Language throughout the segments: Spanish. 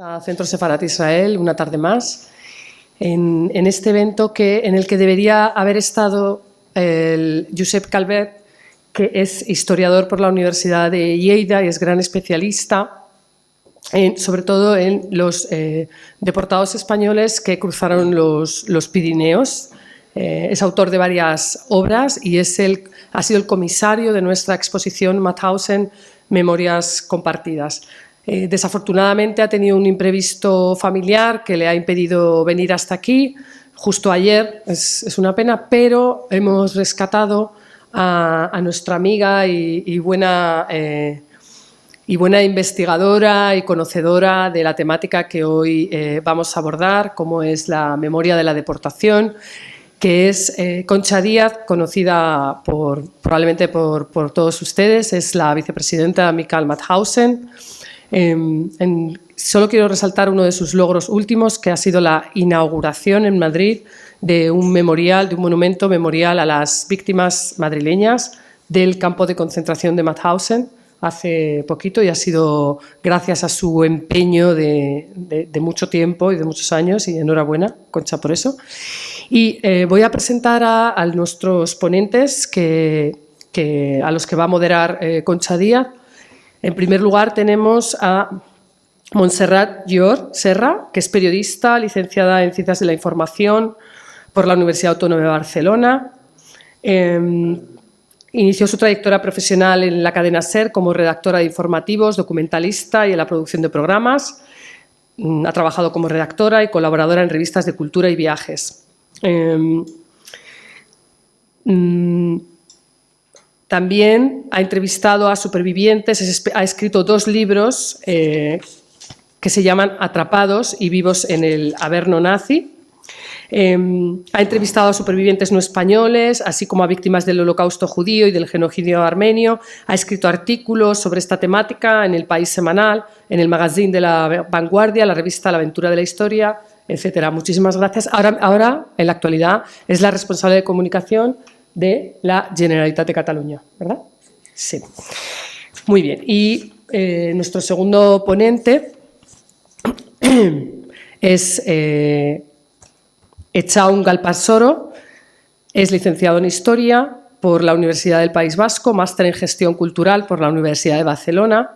A Centro Sefarat Israel, una tarde más, en este evento en el que debería haber estado el Josep Calvet, que es historiador por la Universidad de Lleida y es gran especialista, sobre todo en los deportados españoles que cruzaron los Pirineos. Es autor de varias obras y ha sido el comisario de nuestra exposición Mauthausen, Memorias Compartidas. Desafortunadamente ha tenido un imprevisto familiar que le ha impedido venir hasta aquí, justo ayer, es una pena, pero hemos rescatado a nuestra amiga y buena investigadora y conocedora de la temática que hoy vamos a abordar, como es la memoria de la deportación, que es Concha Díaz, conocida probablemente por todos ustedes, es la vicepresidenta Michael Mauthausen. Solo quiero resaltar uno de sus logros últimos, que ha sido la inauguración en Madrid de un monumento memorial a las víctimas madrileñas del campo de concentración de Mauthausen hace poquito, y ha sido gracias a su empeño de mucho tiempo y de muchos años, y enhorabuena, Concha, por eso. Y voy a presentar a nuestros ponentes a los que va a moderar Concha Díaz. En primer lugar tenemos a Montserrat Llor Serra, que es periodista, licenciada en Ciencias de la Información por la Universidad Autónoma de Barcelona. Inició su trayectoria profesional en la cadena SER como redactora de informativos, documentalista y en la producción de programas. Ha trabajado como redactora y colaboradora en revistas de cultura y viajes. También ha entrevistado a supervivientes, ha escrito 2 libros que se llaman Atrapados y Vivos en el Averno Nazi. Ha entrevistado a supervivientes no españoles, así como a víctimas del Holocausto judío y del genocidio armenio. Ha escrito artículos sobre esta temática en El País Semanal, en el magazine de La Vanguardia, la revista La Aventura de la Historia, etcétera. Muchísimas gracias. Ahora, en la actualidad, es la responsable de comunicación de la Generalitat de Cataluña, ¿verdad? Sí. Muy bien. Y nuestro segundo ponente es Etxaun Galparsoro. Es licenciado en Historia por la Universidad del País Vasco, máster en Gestión Cultural por la Universidad de Barcelona.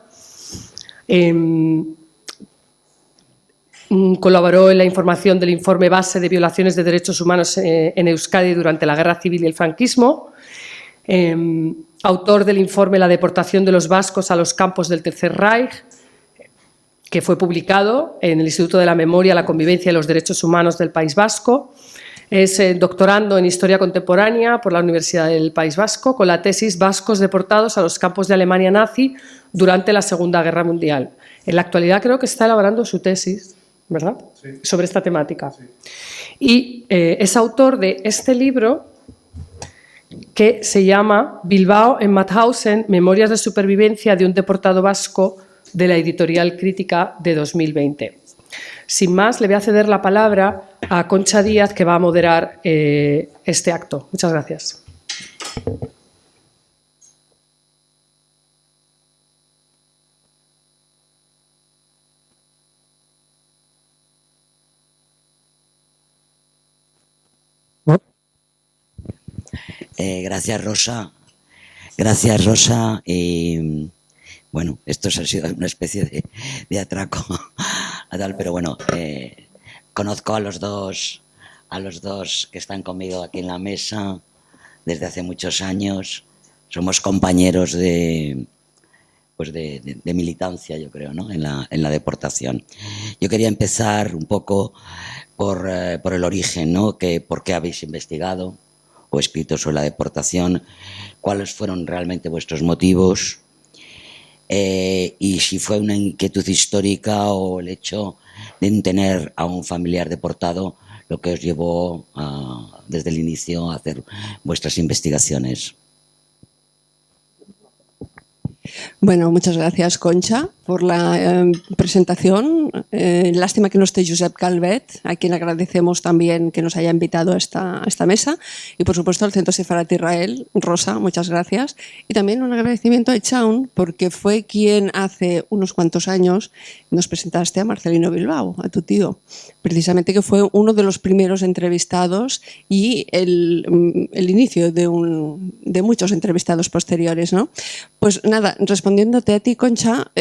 Colaboró en la información del informe base de violaciones de derechos humanos en Euskadi durante la Guerra Civil y el franquismo. Autor del informe La deportación de los vascos a los campos del Tercer Reich, que fue publicado en el Instituto de la Memoria, la Convivencia y los Derechos Humanos del País Vasco. Es doctorando en Historia Contemporánea por la Universidad del País Vasco, con la tesis Vascos deportados a los campos de Alemania nazi durante la Segunda Guerra Mundial. En la actualidad creo que está elaborando su tesis, ¿verdad? Sí. Sobre esta temática. Sí. Y es autor de este libro que se llama Bilbao en Mauthausen, Memorias de supervivencia de un deportado vasco, de la editorial Crítica de 2020. Sin más, le voy a ceder la palabra a Concha Díaz, que va a moderar este acto. Muchas gracias. Gracias, Rosa. Gracias, Rosa. Bueno, esto ha sido una especie de atraco a tal, pero bueno, conozco a los dos que están conmigo aquí en la mesa desde hace muchos años. Somos compañeros de militancia, yo creo, ¿no? en la deportación. Yo quería empezar un poco por el origen, ¿no? ¿Por qué habéis investigado o escrito sobre la deportación? ¿Cuáles fueron realmente vuestros motivos? Y si fue una inquietud histórica o el hecho de tener a un familiar deportado lo que os llevó desde el inicio a hacer vuestras investigaciones. Bueno, muchas gracias, Concha. por la presentación. Lástima que no esté Josep Calvet, a quien agradecemos también que nos haya invitado a esta mesa. Y, por supuesto, al Centro Sefarat Israel. Rosa, muchas gracias. Y también un agradecimiento a Echaun, porque fue quien hace unos cuantos años nos presentaste a Marcelino Bilbao, a tu tío. Precisamente que fue uno de los primeros entrevistados y el inicio de muchos entrevistados posteriores, ¿no? Pues nada, respondiéndote a ti, Concha,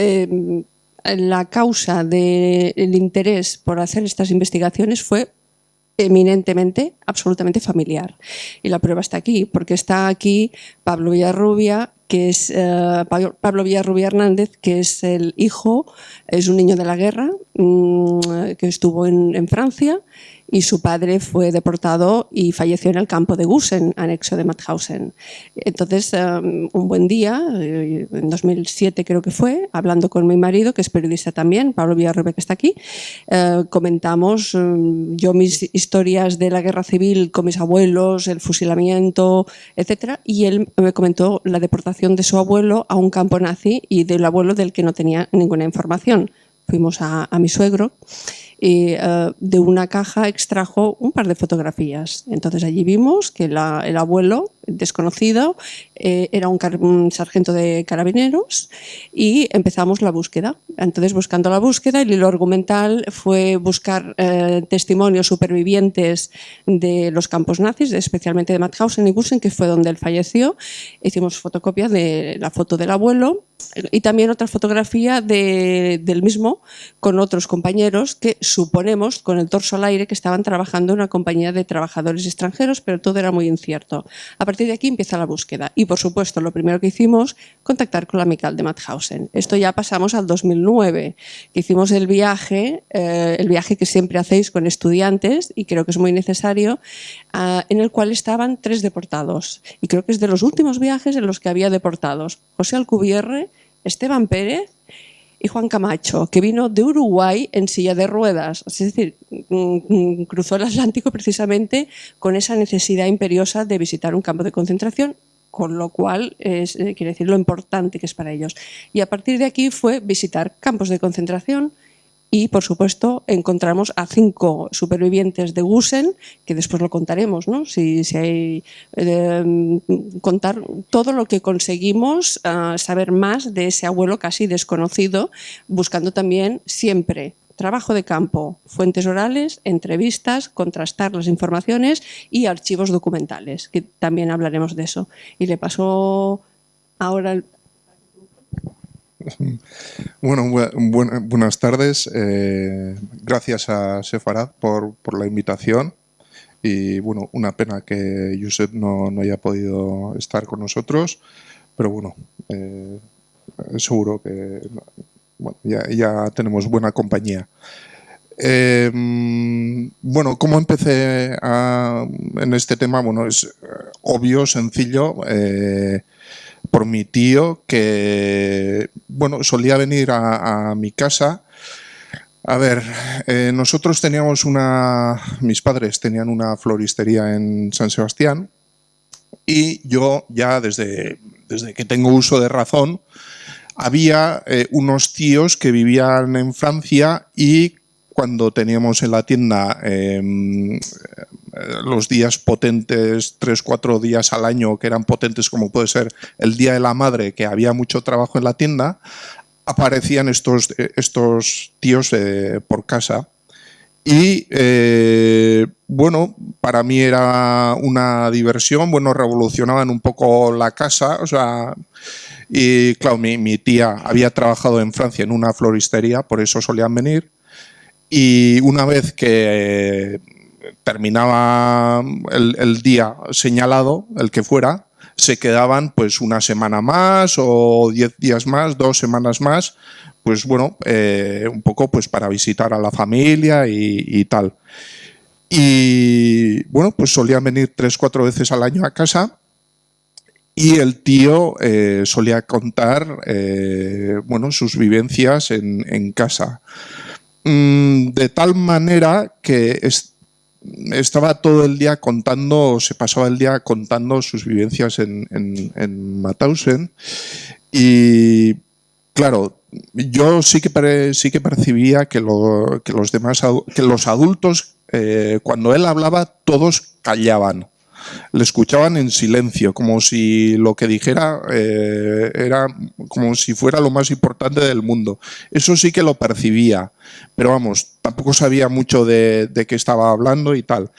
la causa del interés por hacer estas investigaciones fue eminentemente, absolutamente familiar. Y la prueba está aquí, porque está aquí Pablo Villarrubia, que es Pablo Villarrubia Hernández, que es el hijo, es un niño de la guerra, que estuvo en Francia, y su padre fue deportado y falleció en el campo de Gusen, anexo de Mauthausen. Entonces, un buen día, en 2007 creo que fue, hablando con mi marido, que es periodista también, Pablo Villarrubia, que está aquí, comentamos yo mis historias de la guerra civil con mis abuelos, el fusilamiento, etcétera, y él me comentó la deportación de su abuelo a un campo nazi y del abuelo del que no tenía ninguna información. Fuimos a mi suegro y de una caja extrajo un par de fotografías. Entonces allí vimos que el abuelo desconocido era un sargento de carabineros y empezamos la búsqueda. Entonces, buscando la búsqueda, el hilo argumental fue buscar testimonios supervivientes de los campos nazis, especialmente de Mauthausen y Gusen, que fue donde él falleció. Hicimos fotocopia de la foto del abuelo y también otra fotografía del mismo con otros compañeros que suponemos, con el torso al aire, que estaban trabajando en una compañía de trabajadores extranjeros, pero todo era muy incierto. A partir de aquí empieza la búsqueda y, por supuesto, lo primero que hicimos, contactar con la Amical de Mauthausen. Esto ya pasamos al 2009, que hicimos el viaje que siempre hacéis con estudiantes y creo que es muy necesario, en el cual estaban 3 deportados. Y creo que es de los últimos viajes en los que había deportados. José Alcubierre, Esteban Pérez y Juan Camacho, que vino de Uruguay en silla de ruedas. Es decir, cruzó el Atlántico precisamente con esa necesidad imperiosa de visitar un campo de concentración, con lo cual quiere decir lo importante que es para ellos. Y a partir de aquí fue visitar campos de concentración y, por supuesto, encontramos a 5 supervivientes de Gusen, que después lo contaremos, ¿no? Si hay contar todo lo que conseguimos, saber más de ese abuelo casi desconocido, buscando también siempre trabajo de campo, fuentes orales, entrevistas, contrastar las informaciones y archivos documentales, que también hablaremos de eso. Y le paso ahora... Bueno, buenas tardes. Gracias a Sefarat por la invitación y bueno, una pena que Josep no haya podido estar con nosotros, pero bueno, seguro que bueno, ya tenemos buena compañía. Bueno, ¿cómo empecé en este tema? Bueno, es obvio, sencillo. Por mi tío, que bueno, solía venir a mi casa. A ver, nosotros teníamos mis padres tenían una floristería en San Sebastián y yo ya desde que tengo uso de razón había unos tíos que vivían en Francia y cuando teníamos en la tienda los días potentes, 3-4 días al año que eran potentes, como puede ser el Día de la Madre, que había mucho trabajo en la tienda, aparecían estos tíos por casa. Y bueno, para mí era una diversión, bueno, revolucionaban un poco la casa, o sea, y claro, mi tía había trabajado en Francia en una floristería, por eso solían venir. Y una vez que terminaba el día señalado, el que fuera, se quedaban pues una semana más o 10 días más, 2 semanas más, pues bueno, un poco pues para visitar a la familia y tal. Y bueno, pues solían venir 3-4 veces al año a casa y el tío solía contar bueno, sus vivencias en casa. De tal manera que estaba todo el día contando, se pasaba el día contando sus vivencias en Mauthausen y claro, yo sí que percibía que los adultos, cuando él hablaba, todos callaban. Le escuchaban en silencio, como si lo que dijera era como si fuera lo más importante del mundo. Eso sí que lo percibía, pero vamos, tampoco sabía mucho de qué estaba hablando y tal.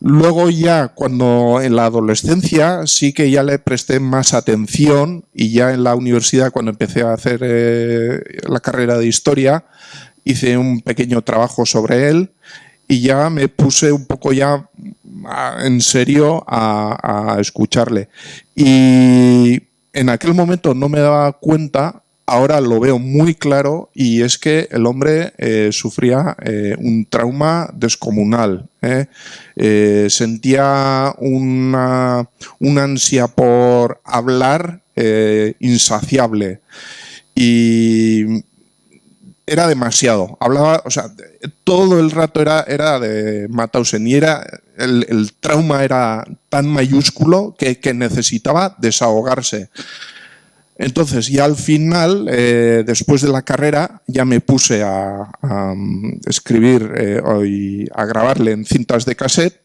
Luego ya, cuando en la adolescencia, sí que ya le presté más atención, y ya en la universidad, cuando empecé a hacer la carrera de Historia, hice un pequeño trabajo sobre él y ya me puse un poco ya en serio a escucharle. Y en aquel momento no me daba cuenta, ahora lo veo muy claro, y es que el hombre sufría un trauma descomunal. Sentía una ansia por hablar insaciable, y era demasiado. Hablaba, o sea, todo el rato era de Mauthausen, y el trauma era tan mayúsculo que necesitaba desahogarse. Entonces, ya al final, después de la carrera, ya me puse a escribir y a grabarle en cintas de cassette.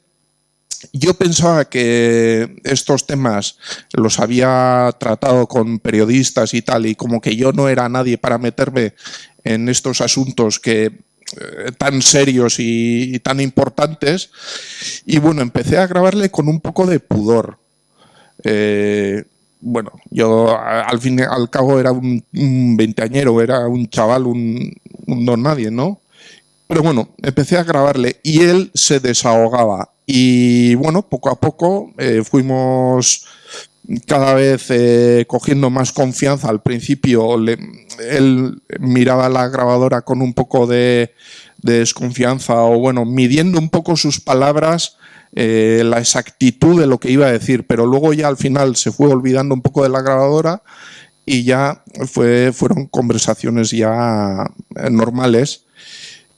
Yo pensaba que estos temas los había tratado con periodistas y tal, y como que yo no era nadie para meterme en estos asuntos tan serios y tan importantes. Y bueno, empecé a grabarle con un poco de pudor. Bueno, yo al fin y al cabo era un veinteañero, era un chaval, un don nadie, ¿no? Pero bueno, empecé a grabarle y él se desahogaba. Y bueno, poco a poco fuimos cada vez cogiendo más confianza. Al principio él miraba la grabadora con un poco de desconfianza, o bueno, midiendo un poco sus palabras, la exactitud de lo que iba a decir, pero luego ya al final se fue olvidando un poco de la grabadora y ya fueron conversaciones ya normales.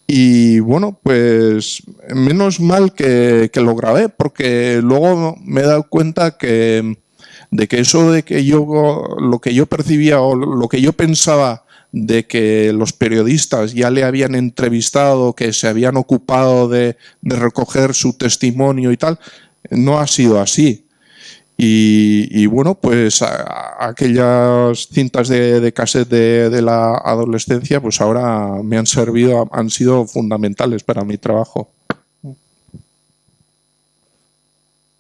Y bueno, pues menos mal que lo grabé, porque luego me he dado cuenta de que eso de que lo que yo percibía o lo que yo pensaba de que los periodistas ya le habían entrevistado, que se habían ocupado de recoger su testimonio y tal, no ha sido así. Y bueno, pues aquellas cintas de cassette de la adolescencia, pues ahora me han servido, han sido fundamentales para mi trabajo.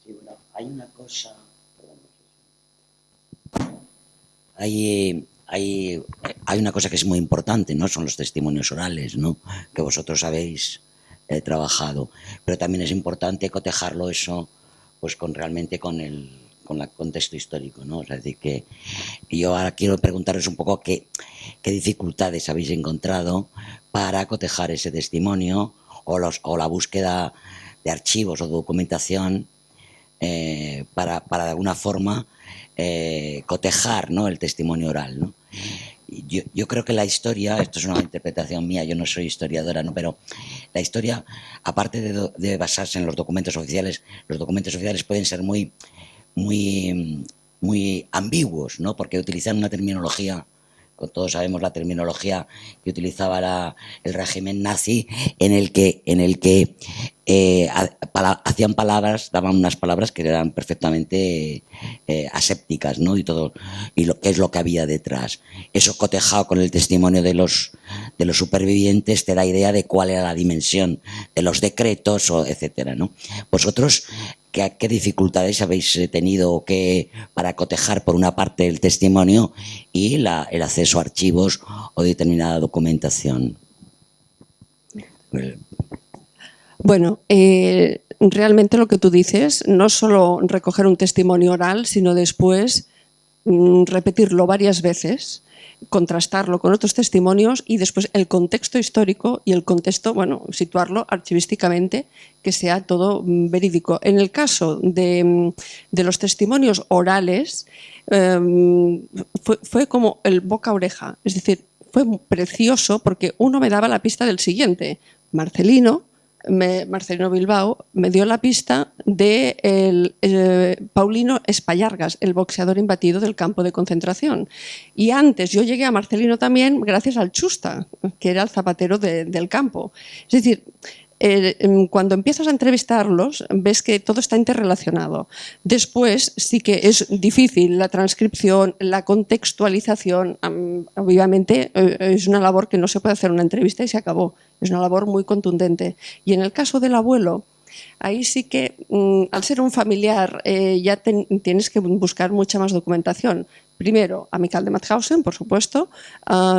Sí, bueno, hay una cosa... Hay una cosa que es muy importante, ¿no? Son los testimonios orales, ¿no? Que vosotros habéis trabajado. Pero también es importante cotejarlo eso pues realmente con el contexto histórico, ¿no? Es decir, que yo ahora quiero preguntaros un poco qué dificultades habéis encontrado para cotejar ese testimonio o la búsqueda de archivos o documentación para de alguna forma cotejar, ¿no?, el testimonio oral, ¿no? Yo creo que la historia, esto es una interpretación mía, yo no soy historiadora, ¿no?, pero la historia, aparte de basarse en los documentos oficiales pueden ser muy ambiguos, ¿no?, porque utilizan una terminología, todos sabemos la terminología que utilizaba el régimen nazi, en el que hacían palabras, daban unas palabras que eran perfectamente asépticas, ¿no? Y lo que es lo que había detrás. Eso cotejado con el testimonio de los supervivientes te da idea de cuál era la dimensión de los decretos, etcétera, ¿no? Vosotros, ¿qué dificultades habéis tenido para cotejar por una parte el testimonio y el acceso a archivos o determinada documentación? Bueno, realmente lo que tú dices, no solo recoger un testimonio oral, sino después repetirlo varias veces, contrastarlo con otros testimonios y después el contexto histórico y el contexto, bueno, situarlo archivísticamente, que sea todo verídico. En el caso de los testimonios orales, fue como el boca a oreja, es decir, fue precioso porque uno me daba la pista del siguiente. Marcelino Marcelino Bilbao me dio la pista de Paulino Espallargas, el boxeador imbatido del campo de concentración. Y antes yo llegué a Marcelino también gracias al Chusta, que era el zapatero del campo. Es decir, cuando empiezas a entrevistarlos ves que todo está interrelacionado. Después sí que es difícil la transcripción, la contextualización. Obviamente es una labor que no se puede hacer una entrevista y se acabó. Es una labor muy contundente. Y en el caso del abuelo, ahí sí que al ser un familiar ya tienes que buscar mucha más documentación. Primero, Amical de Mauthausen, por supuesto.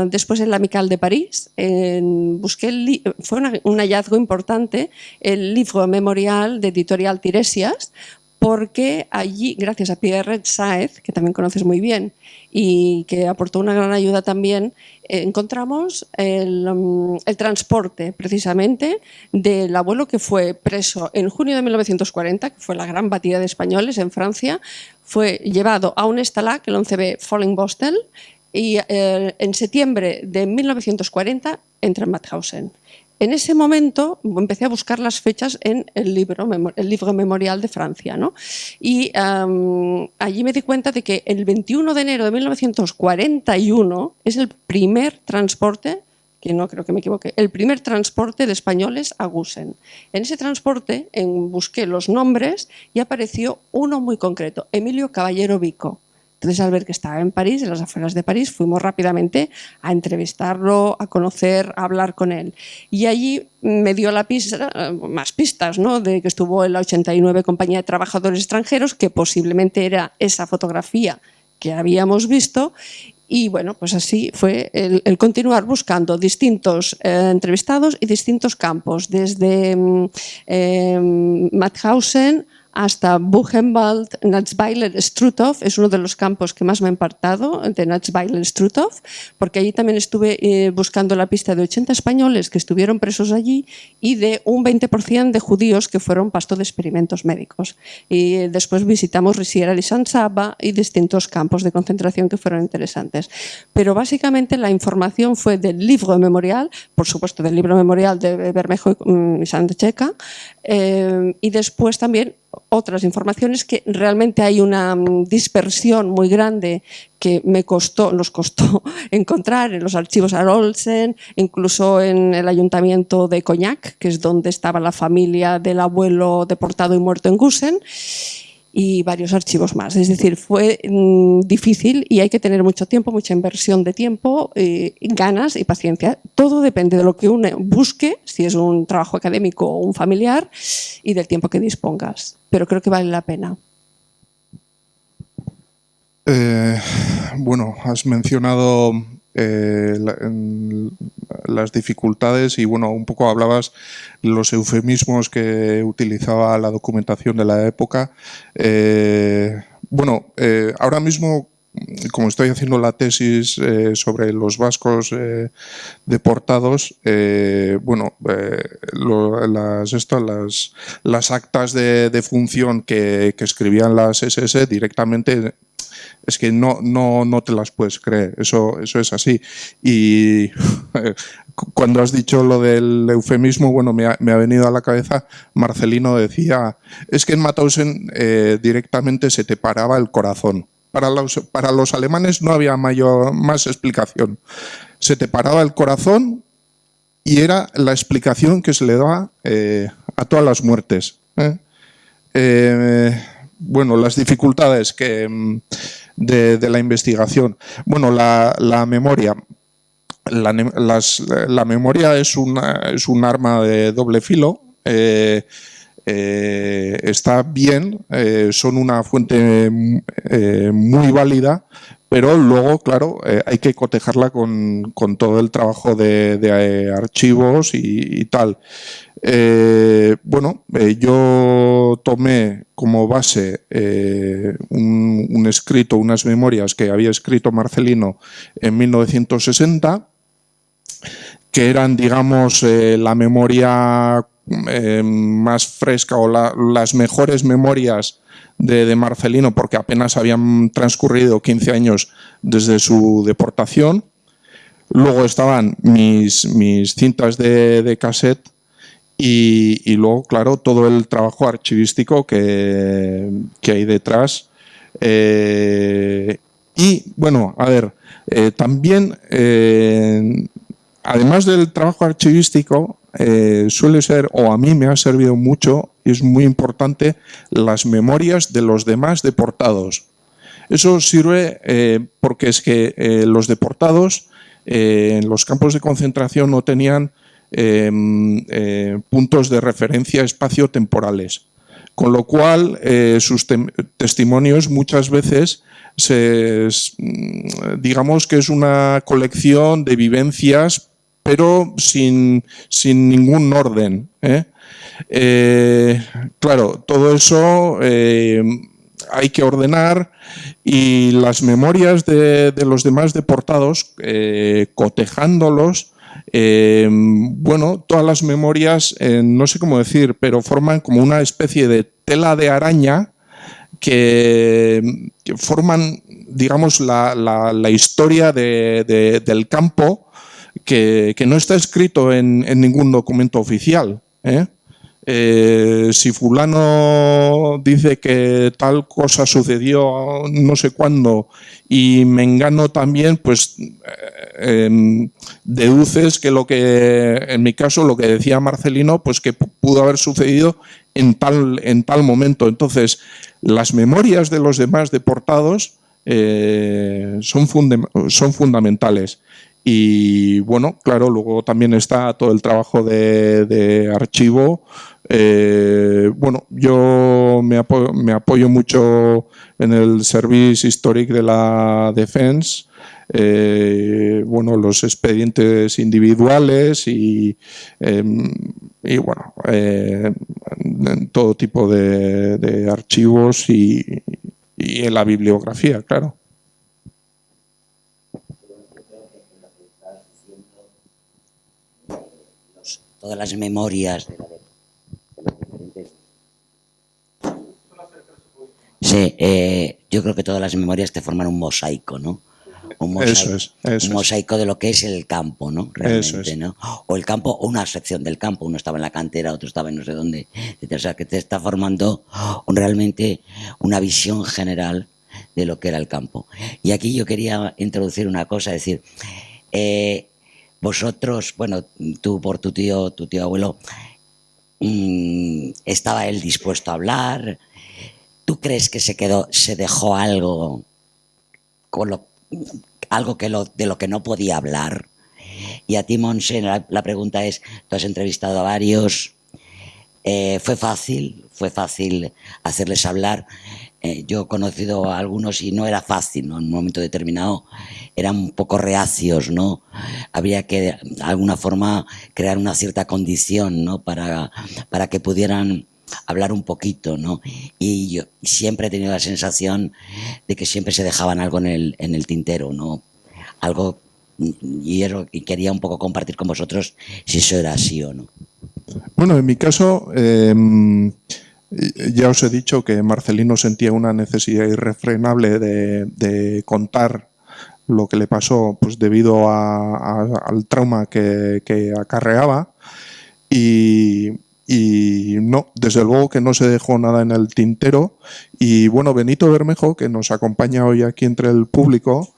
Después, en la Amical de París. Busqué fue un hallazgo importante el Livre Memorial de Editorial Tiresias, porque allí, gracias a Pierre Saez, que también conoces muy bien y que aportó una gran ayuda también, encontramos el transporte precisamente del abuelo que fue preso en junio de 1940, que fue la gran batida de españoles en Francia, fue llevado a un Stalag, el 11B Falling-Bostel, y en septiembre de 1940 entra en Mauthausen. En ese momento empecé a buscar las fechas en el Livre Memorial de Francia, ¿no? Y allí me di cuenta de que el 21 de enero de 1941 es el primer transporte, que no creo que me equivoque, el primer transporte de españoles a Gusen. En ese transporte busqué los nombres y apareció uno muy concreto, Emilio Caballero Vico. Entonces, al ver que estaba en París, en las afueras de París, fuimos rápidamente a entrevistarlo, a conocer, a hablar con él. Y allí me dio más pistas, ¿no? De que estuvo en la 89 Compañía de Trabajadores Extranjeros, que posiblemente era esa fotografía que habíamos visto. Y bueno, pues así fue el continuar buscando distintos entrevistados y distintos campos, desde Mauthausen hasta Buchenwald, Natzweiler, Struthof, es uno de los campos que más me ha impactado, de Natzweiler, Struthof, porque allí también estuve buscando la pista de 80 españoles que estuvieron presos allí y de un 20% de judíos que fueron pasto de experimentos médicos. Y después visitamos Risiera de San Saba y distintos campos de concentración que fueron interesantes. Pero básicamente la información fue del Livre Memorial, por supuesto del Libro Memorial de Bermejo y Sancheca, y después también otras informaciones que realmente hay una dispersión muy grande que nos costó encontrar en los archivos Arolsen, incluso en el ayuntamiento de Cognac, que es donde estaba la familia del abuelo deportado y muerto en Gusen, y varios archivos más. Es decir, fue difícil y hay que tener mucho tiempo, mucha inversión de tiempo, ganas y paciencia. Todo depende de lo que uno busque, si es un trabajo académico o un familiar, y del tiempo que dispongas. Pero creo que vale la pena. Bueno, has mencionado las dificultades y bueno, un poco hablabas los eufemismos que utilizaba la documentación de la época. Ahora mismo, como estoy haciendo la tesis sobre los vascos deportados, las actas de función que escribían las SS directamente es que no te las puedes creer, eso es así. Y cuando has dicho lo del eufemismo, bueno, me ha venido a la cabeza, Marcelino decía, es que en Mauthausen directamente se te paraba el corazón. Para los alemanes no había más explicación. Se te paraba el corazón y era la explicación que se le daba a todas las muertes. Bueno, las dificultades de la investigación. Bueno, la memoria. La memoria es un arma de doble filo. Está bien, son una fuente muy válida, pero luego, claro, hay que cotejarla con todo el trabajo de archivos y tal. Yo tomé como base un escrito, unas memorias que había escrito Marcelino en 1960, que eran, digamos, la memoria más fresca o las mejores memorias de Marcelino, porque apenas habían transcurrido 15 años desde su deportación. Luego estaban mis cintas de cassette y luego, claro, todo el trabajo archivístico que hay detrás. Y bueno, a ver, también, además del trabajo archivístico, suele ser, o a mí me ha servido mucho, y es muy importante, las memorias de los demás deportados. Eso sirve porque es que los deportados en los campos de concentración no tenían puntos de referencia espaciotemporales, con lo cual sus testimonios muchas veces digamos que es una colección de vivencias, pero sin ningún orden. Claro, todo eso hay que ordenar, y las memorias de los demás deportados, cotejándolos, bueno, todas las memorias, no sé cómo decir, pero forman como una especie de tela de araña que forman, digamos, la historia del campo, que no está escrito en ningún documento oficial. Si fulano dice que tal cosa sucedió no sé cuándo y mengano también, pues deduces que en mi caso, lo que decía Marcelino, pues que pudo haber sucedido en tal momento. Entonces, las memorias de los demás deportados son fundamentales. Y bueno, claro, luego también está todo el trabajo de archivo. Bueno, yo me apoyo mucho en el Service Historique de la Defense. Bueno, los expedientes individuales y bueno, todo tipo de archivos y en la bibliografía, claro. Todas las memorias de los diferentes... Sí, yo creo que todas las memorias te forman un mosaico, ¿no? Un mosaico de lo que es el campo, ¿no? Realmente, ¿no? O el campo, o una sección del campo. Uno estaba en la cantera, otro estaba en no sé dónde. O sea, que te está formando realmente una visión general de lo que era el campo. Y aquí yo quería introducir una cosa, es decir, vosotros, bueno, tú por tu tío abuelo, ¿estaba él dispuesto a hablar? ¿Tú crees que se dejó algo de lo que no podía hablar? Y a ti, Montse, la pregunta es, tú has entrevistado a varios, ¿fue fácil hacerles hablar? Yo he conocido a algunos y no era fácil, ¿no? En un momento determinado eran un poco reacios, ¿no? Habría que, de alguna forma, crear una cierta condición, ¿no? Para que pudieran hablar un poquito, ¿no? Y yo siempre he tenido la sensación de que siempre se dejaban algo en el tintero, ¿no? Algo, y quería un poco compartir con vosotros si eso era así o no. Bueno, en mi caso, ya os he dicho que Marcelino sentía una necesidad irrefrenable de contar lo que le pasó, pues debido al trauma que acarreaba, y no, desde luego que no se dejó nada en el tintero. Y bueno, Benito Bermejo, que nos acompaña hoy aquí entre el público,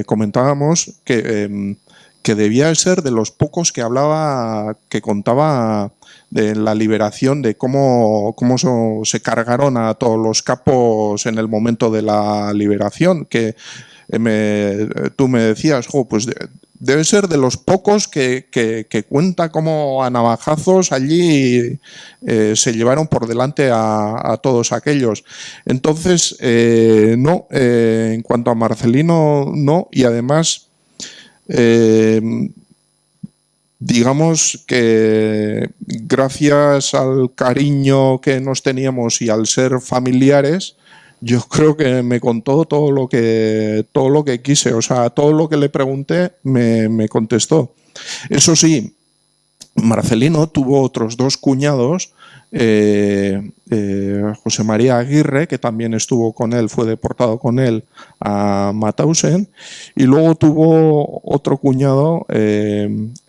comentábamos que debía ser de los pocos que contaba de la liberación, de cómo se cargaron a todos los capos en el momento de la liberación, que tú me decías, pues debe ser de los pocos que cuenta cómo a navajazos allí se llevaron por delante a todos aquellos. Entonces, no, en cuanto a Marcelino, no, y además, digamos que gracias al cariño que nos teníamos y al ser familiares, yo creo que me contó todo lo que quise, o sea, todo lo que le pregunté me contestó. Eso sí, Marcelino tuvo otros dos cuñados, José María Aguirre, que también estuvo con él, fue deportado con él a Mauthausen, y luego tuvo otro cuñado,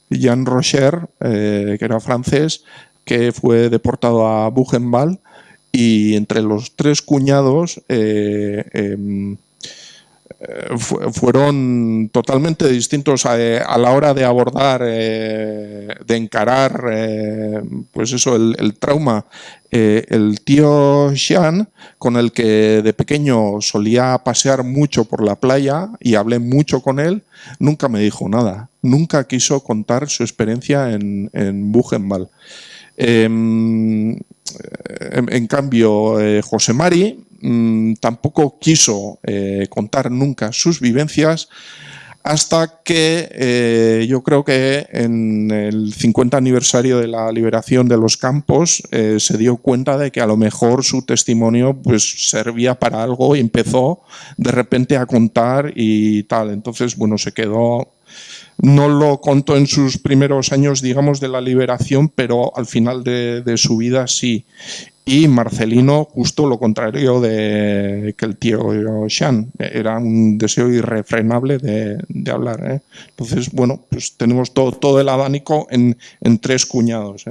Jean Rocher, que era francés, que fue deportado a Buchenwald, y entre los tres cuñados fueron totalmente distintos a la hora de abordar, de encarar pues eso, el trauma. El tío Jean, con el que de pequeño solía pasear mucho por la playa y hablé mucho con él, nunca me dijo nada, nunca quiso contar su experiencia en Buchenwald. En cambio, José Mari tampoco quiso contar nunca sus vivencias, hasta que yo creo que en el 50 aniversario de la liberación de los campos se dio cuenta de que a lo mejor su testimonio pues servía para algo y empezó de repente a contar y tal. Entonces, bueno, se quedó... No lo contó en sus primeros años, digamos, de la liberación, pero al final de su vida sí. Y Marcelino, justo lo contrario de que el tío Jean, era un deseo irrefrenable de hablar. Entonces, bueno, pues tenemos todo el abanico en tres cuñados.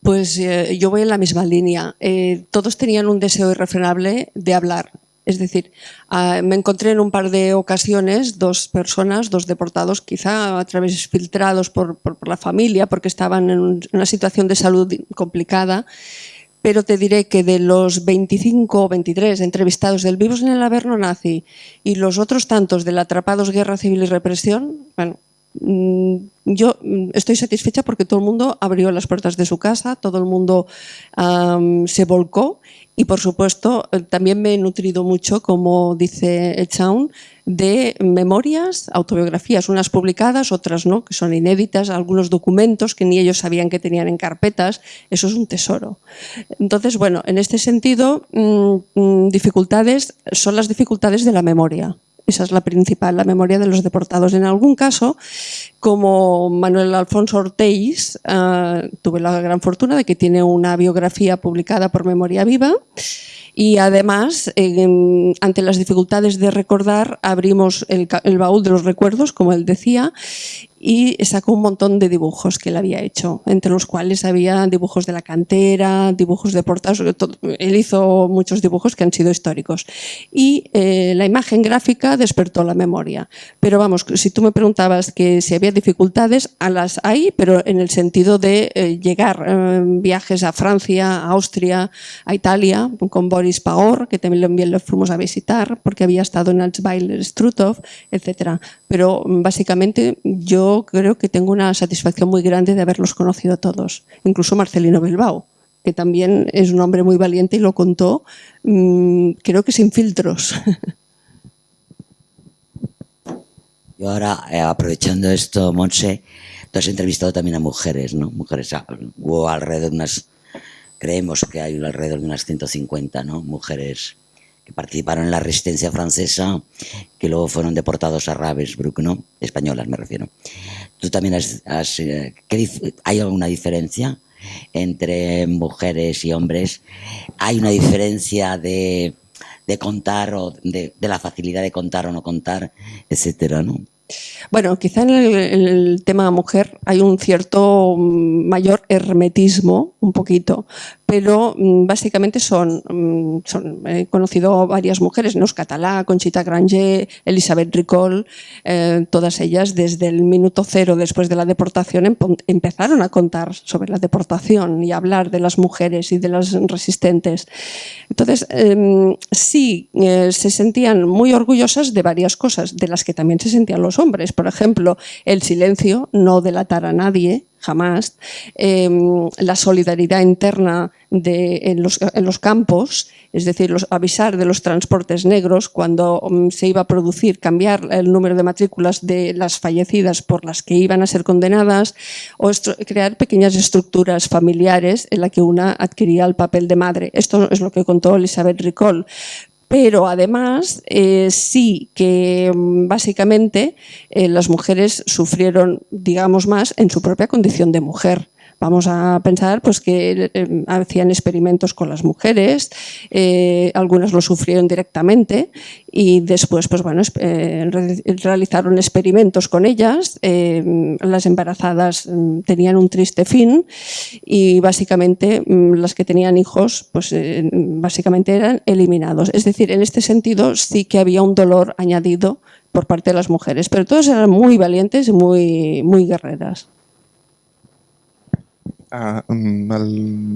Pues yo voy en la misma línea. Todos tenían un deseo irrefrenable de hablar. Es decir, me encontré en un par de ocasiones dos personas, dos deportados, quizá a través filtrados por la familia, porque estaban en una situación de salud complicada, pero te diré que de los 25 o 23 entrevistados del Vivos en el Averno Nazi y los otros tantos del Atrapados Guerra Civil y Represión, bueno, yo estoy satisfecha porque todo el mundo abrió las puertas de su casa, todo el mundo se volcó. Y, por supuesto, también me he nutrido mucho, como dice Echaun, de memorias, autobiografías, unas publicadas, otras no, que son inéditas, algunos documentos que ni ellos sabían que tenían en carpetas. Eso es un tesoro. Entonces, bueno, en este sentido, dificultades son las dificultades de la memoria. Esa es la principal, la memoria de los deportados. En algún caso, como Manuel Alfonso Orteiz, tuve la gran fortuna de que tiene una biografía publicada por Memoria Viva, y además, ante las dificultades de recordar, abrimos el baúl de los recuerdos, como él decía, y sacó un montón de dibujos que él había hecho, entre los cuales había dibujos de la cantera, dibujos de portados. Él hizo muchos dibujos que han sido históricos. Y la imagen gráfica despertó la memoria. Pero vamos, si tú me preguntabas que si había dificultades, a las hay, pero en el sentido de llegar viajes a Francia, a Austria, a Italia, con Boris Pahor, que también lo fuimos a visitar, porque había estado en Altweiler Struthof, etc. Pero básicamente yo creo que tengo una satisfacción muy grande de haberlos conocido todos, incluso Marcelino Bilbao, que también es un hombre muy valiente y lo contó, creo que sin filtros. Yo ahora, aprovechando esto, Montse, tú has entrevistado también a mujeres, ¿no? Mujeres, hubo alrededor de unas, creemos que hay alrededor de unas 150, ¿no? Mujeres que participaron en la resistencia francesa, que luego fueron deportados a Ravensbrück, ¿no? Españolas me refiero. Tú también ¿hay alguna diferencia entre mujeres y hombres? ¿Hay una diferencia de contar o de la facilidad de contar o no contar, etcétera, ¿no? Bueno, quizá en el tema mujer hay un cierto mayor hermetismo, un poquito, pero básicamente he conocido varias mujeres, Neus Català, Conchita Granger, Elisabeth Ricol, todas ellas desde el minuto cero después de la deportación empezaron a contar sobre la deportación y a hablar de las mujeres y de las resistentes. Entonces, sí, se sentían muy orgullosas de varias cosas, de las que también se sentían los hombres. Por ejemplo, el silencio, no delatar a nadie, jamás, la solidaridad interna en los campos, es decir, avisar de los transportes negros cuando se iba a producir, cambiar el número de matrículas de las fallecidas por las que iban a ser condenadas, o crear pequeñas estructuras familiares en las que una adquiría el papel de madre. Esto es lo que contó Elisabeth Ricol. Pero además sí que básicamente las mujeres sufrieron, digamos, más en su propia condición de mujer. Vamos a pensar pues, que hacían experimentos con las mujeres, algunas lo sufrieron directamente y después pues, bueno, realizaron experimentos con ellas. Las embarazadas tenían un triste fin y básicamente las que tenían hijos pues, básicamente eran eliminados. Es decir, en este sentido sí que había un dolor añadido por parte de las mujeres, pero todas eran muy valientes y muy guerreras. Al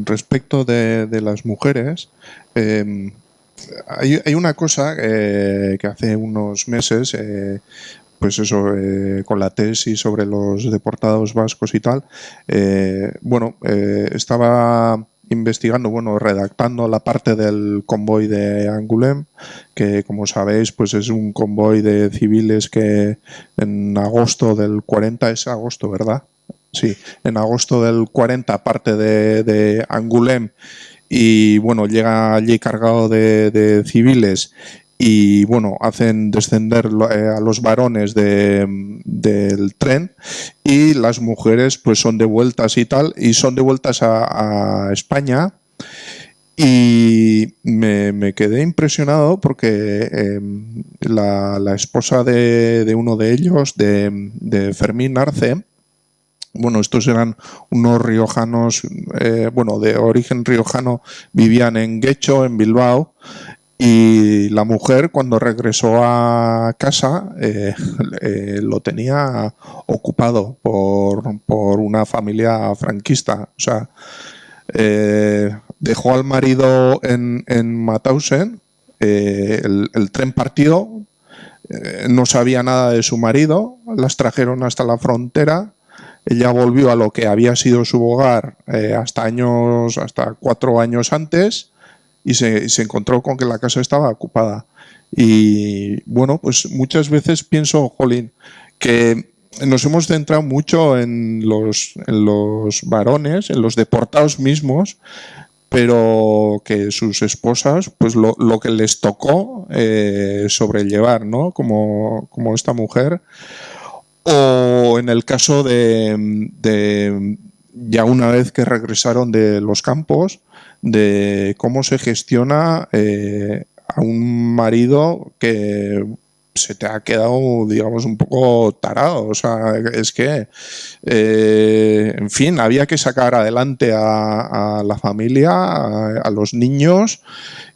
respecto de las mujeres, hay una cosa que hace unos meses, pues eso, con la tesis sobre los deportados vascos y tal, estaba investigando, redactando la parte del convoy de Angoulême, que como sabéis, pues es un convoy de civiles que en agosto del 40, es agosto, ¿verdad? Sí, en agosto del 40 parte de Angoulême y llega allí cargado de civiles y hacen descender a los varones del tren y las mujeres pues son devueltas y tal, y son devueltas a España. Y me quedé impresionado porque la esposa de uno de ellos, de Fermín Arce, estos eran unos riojanos, de origen riojano, vivían en Guecho, en Bilbao, y la mujer cuando regresó a casa lo tenía ocupado por una familia franquista. O sea, dejó al marido en Mauthausen, el tren partió, no sabía nada de su marido, las trajeron hasta la frontera. Ella volvió a lo que había sido su hogar hasta 4 años antes y se encontró con que la casa estaba ocupada. Y pues muchas veces pienso, jolín, que nos hemos centrado mucho en los varones, en los deportados mismos, pero que sus esposas, pues lo que les tocó sobrellevar, ¿no? Como esta mujer. O en el caso de ya una vez que regresaron de los campos, de cómo se gestiona a un marido que se te ha quedado, digamos, un poco tarado. O sea, es que, en fin, había que sacar adelante a la familia, a los niños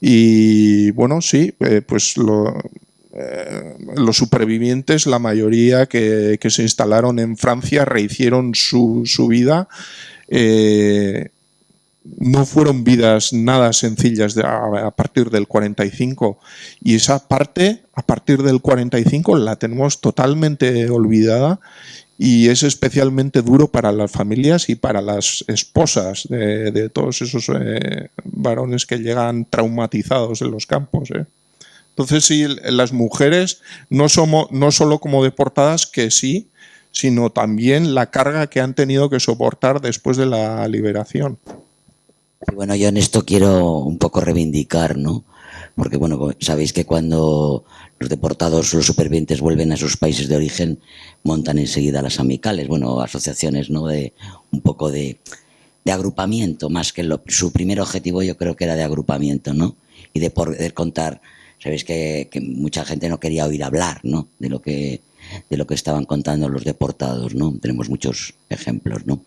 y, sí, pues los supervivientes, la mayoría que se instalaron en Francia, rehicieron su vida. No fueron vidas nada sencillas a partir del 45, y esa parte a partir del 45 la tenemos totalmente olvidada, y es especialmente duro para las familias y para las esposas de todos esos varones que llegan traumatizados en los campos. Entonces, sí, las mujeres no solo como deportadas, que sí, sino también la carga que han tenido que soportar después de la liberación. Bueno, yo en esto quiero un poco reivindicar, ¿no? Porque, sabéis que cuando los deportados, los supervivientes vuelven a sus países de origen, montan enseguida las amicales, asociaciones, ¿no? De un poco de agrupamiento, más que su primer objetivo yo creo que era de agrupamiento, ¿no? Y de poder contar. Sabéis que mucha gente no quería oír hablar, ¿no? de lo que estaban contando los deportados, ¿no? Tenemos muchos ejemplos, ¿no?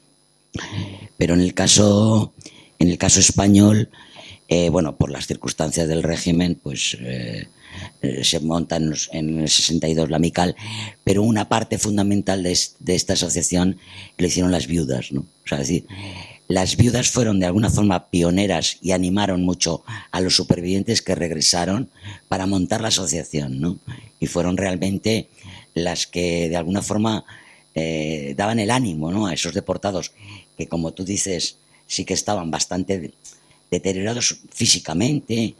Pero en el caso español, por las circunstancias del régimen, pues se monta en el 62 la Amical, pero una parte fundamental de esta asociación lo hicieron las viudas, ¿no? O sea, es decir, las viudas fueron de alguna forma pioneras y animaron mucho a los supervivientes que regresaron para montar la asociación, ¿no? Y fueron realmente las que de alguna forma daban el ánimo, ¿no? A esos deportados que, como tú dices, sí que estaban bastante deteriorados físicamente,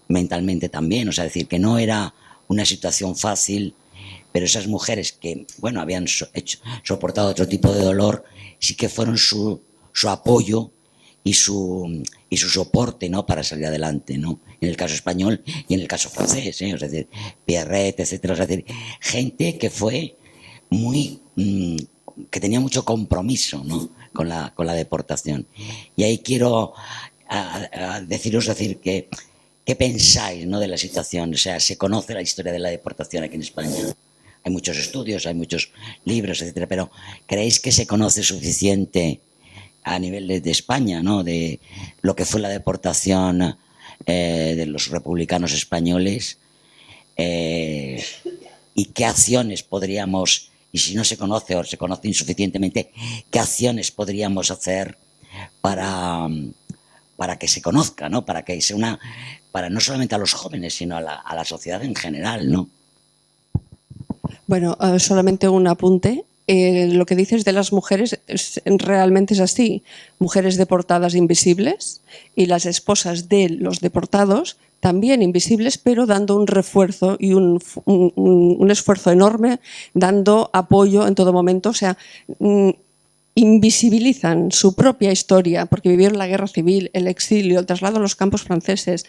mentalmente también. O sea, decir que no era una situación fácil, pero esas mujeres que, habían soportado otro tipo de dolor, sí que fueron su apoyo y su soporte, ¿no? Para salir adelante, ¿no? En el caso español y en el caso francés, es decir, Pierret, etcétera. Es decir, gente que fue muy que tenía mucho compromiso, ¿no?, con la deportación. Y ahí quiero deciros qué pensáis, ¿no?, de la situación. O sea, se conoce la historia de la deportación aquí en España. Hay muchos estudios, hay muchos libros, etcétera, pero ¿creéis que se conoce suficiente a nivel de España, ¿no?, de lo que fue la deportación de los republicanos españoles? ¿Y qué acciones podríamos, y si no se conoce o se conoce insuficientemente, qué acciones podríamos hacer para que se conozca, ¿no?, para que sea para no solamente a los jóvenes, sino a la sociedad en general, ¿no? Bueno, solamente un apunte. Lo que dices de las mujeres realmente es así. Mujeres deportadas invisibles y las esposas de los deportados también invisibles, pero dando un refuerzo y un esfuerzo enorme, dando apoyo en todo momento. O sea, invisibilizan su propia historia porque vivieron la guerra civil, el exilio, el traslado a los campos franceses,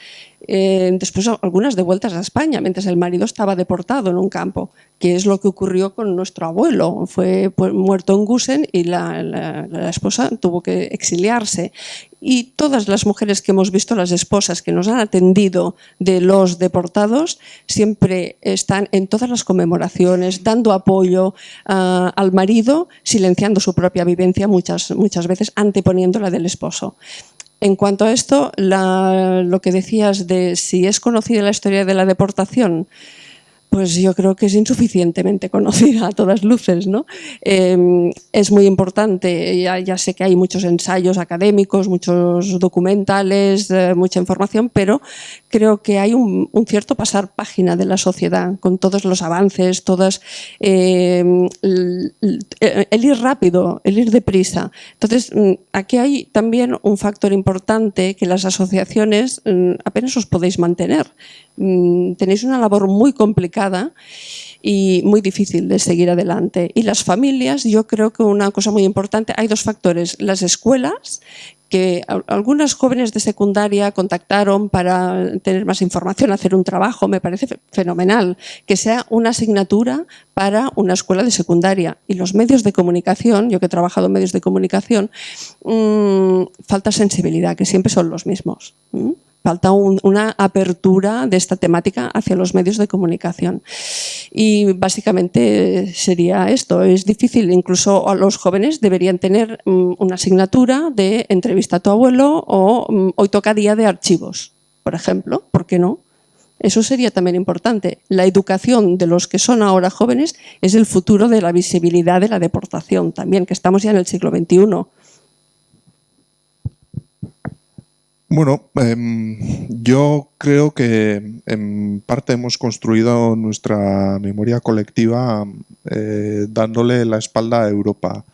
después algunas devueltas a España mientras el marido estaba deportado en un campo, que es lo que ocurrió con nuestro abuelo. Fue muerto en Gusen y la esposa tuvo que exiliarse. Y todas las mujeres que hemos visto, las esposas que nos han atendido de los deportados, siempre están en todas las conmemoraciones, dando apoyo al marido, silenciando su propia vivencia muchas veces, anteponiendo la del esposo. En cuanto a esto, lo que decías de si es conocida la historia de la deportación, pues yo creo que es insuficientemente conocida a todas luces, ¿no? Es muy importante, ya sé que hay muchos ensayos académicos, muchos documentales, mucha información, pero creo que hay un cierto pasar página de la sociedad con todos los avances, el ir rápido, el ir deprisa. Entonces, aquí hay también un factor importante que las asociaciones apenas os podéis mantener. Tenéis una labor muy complicada y muy difícil de seguir adelante. Y las familias, yo creo que una cosa muy importante, hay dos factores. Las escuelas, que algunas jóvenes de secundaria contactaron para tener más información, hacer un trabajo, me parece fenomenal, que sea una asignatura para una escuela de secundaria. Y los medios de comunicación, yo que he trabajado en medios de comunicación, falta sensibilidad, que siempre son los mismos. Falta una apertura de esta temática hacia los medios de comunicación. Y básicamente sería esto. Es difícil, incluso a los jóvenes deberían tener una asignatura de entrevista a tu abuelo o hoy toca día de archivos, por ejemplo. ¿Por qué no? Eso sería también importante. La educación de los que son ahora jóvenes es el futuro de la visibilidad de la deportación también, que estamos ya en el siglo XXI. Bueno, yo creo que en parte hemos construido nuestra memoria colectiva dándole la espalda a Europa.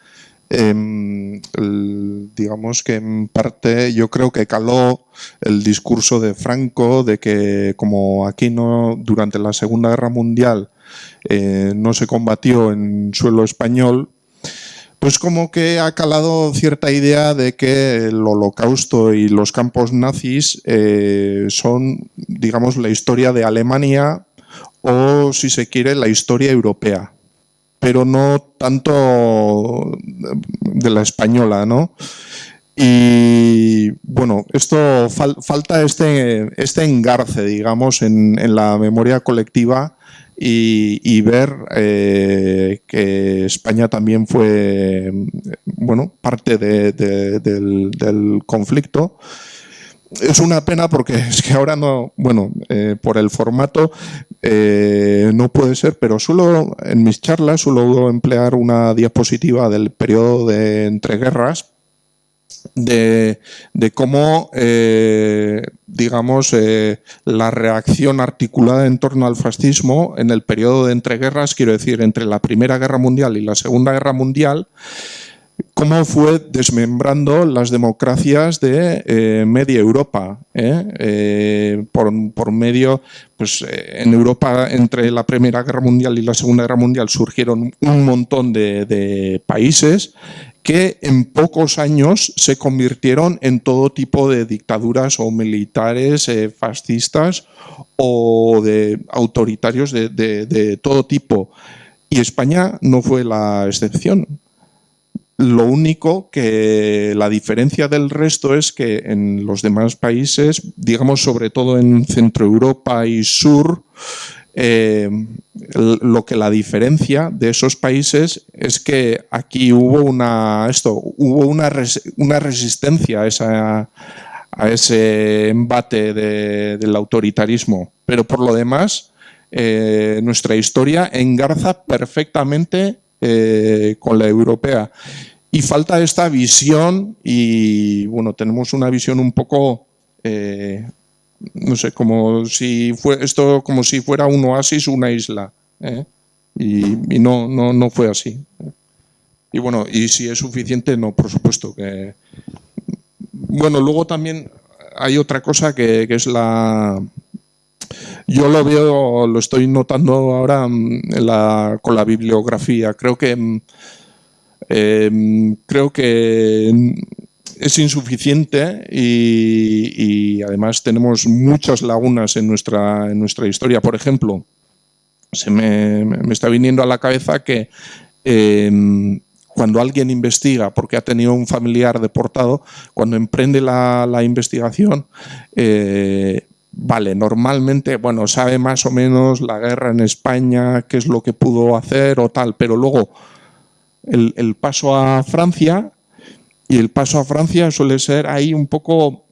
Digamos que en parte yo creo que caló el discurso de Franco de que como aquí durante la Segunda Guerra Mundial no se combatió en suelo español, pues como que ha calado cierta idea de que el Holocausto y los campos nazis son, digamos, la historia de Alemania o, si se quiere, la historia europea, pero no tanto de la española, ¿no? Y bueno, esto falta este engarce, digamos, en la memoria colectiva y ver que España también fue, bueno, parte del conflicto. Es una pena porque es que ahora no, bueno, por el formato no puede ser, pero en mis charlas suelo emplear una diapositiva del periodo de entreguerras de cómo, digamos, la reacción articulada en torno al fascismo en el periodo de entreguerras, quiero decir, entre la Primera Guerra Mundial y la Segunda Guerra Mundial, cómo fue desmembrando las democracias de media Europa. Por medio, pues en Europa, entre la Primera Guerra Mundial y la Segunda Guerra Mundial, surgieron un montón de países que en pocos años se convirtieron en todo tipo de dictaduras o militares, fascistas o de autoritarios de todo tipo. Y España no fue la excepción. Lo único que la diferencia del resto es que en los demás países, digamos sobre todo en Centro Europa y Sur, lo que la diferencia de esos países es que aquí hubo una resistencia a ese embate del autoritarismo. Pero por lo demás, nuestra historia engarza perfectamente con la europea. Y falta esta visión y, bueno, tenemos una visión un poco, no sé, como si fuera un oasis, una isla. Y no fue así. Y bueno, y si es suficiente, no, por supuesto. Bueno, luego también hay otra cosa que es yo lo estoy notando ahora con la bibliografía. Creo que es insuficiente y además tenemos muchas lagunas en nuestra historia. Por ejemplo, me está viniendo a la cabeza que cuando alguien investiga porque ha tenido un familiar deportado, cuando emprende la investigación, vale, normalmente, bueno, sabe más o menos la guerra en España, qué es lo que pudo hacer o tal, pero luego el paso a Francia, y el paso a Francia suele ser ahí un poco,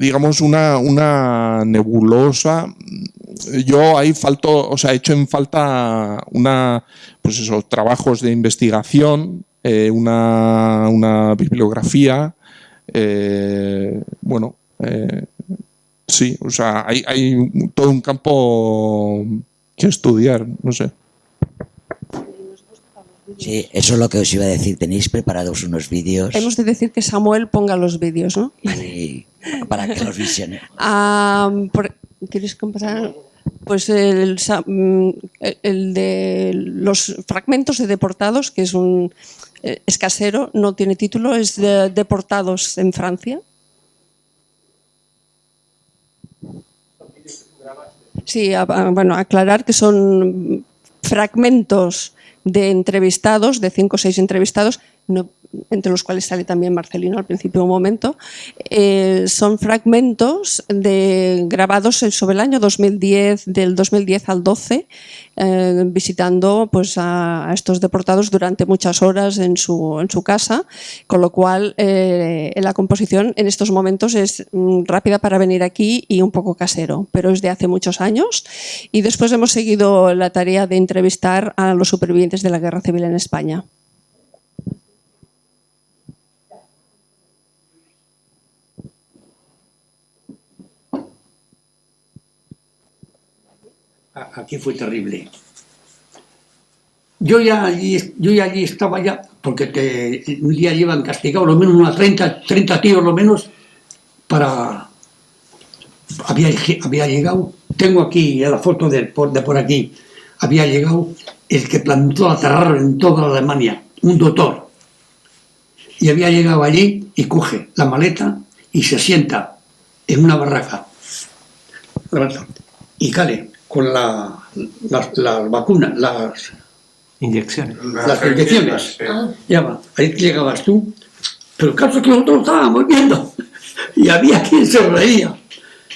digamos, una nebulosa. Yo ahí echo en falta pues esos trabajos de investigación, una bibliografía, sí, o sea, hay todo un campo que estudiar, no sé. Sí, eso es lo que os iba a decir. Tenéis preparados unos vídeos. Hemos de decir que Samuel ponga los vídeos, ¿no? Y para que los visionen. ¿Quieres compasar? Pues el de los fragmentos de Deportados, que es casero, no tiene título, es de Deportados en Francia. Sí, bueno, aclarar que son fragmentos de entrevistados, de 5 o 6 entrevistados, entre los cuales sale también Marcelino al principio un momento. Son fragmentos grabados sobre el año 2010, del 2010 al 12, visitando pues, a estos deportados durante muchas horas en su casa, con lo cual la composición en estos momentos es rápida para venir aquí y un poco casero, pero es de hace muchos años. Y después hemos seguido la tarea de entrevistar a los supervivientes de la Guerra Civil en España. Aquí fue terrible. Yo ya allí estaba ya, porque un día llevan castigado lo menos unos 30 tíos lo menos para... Había llegado, tengo aquí la foto de por aquí, había llegado el que plantó la terror en toda Alemania, un doctor. Y había llegado allí y coge la maleta y se sienta en una barraca. Y cae con las vacunas, las inyecciones. Las inyecciones. Ahí llegabas tú. Pero el caso es que nosotros estábamos viendo y había quien se reía.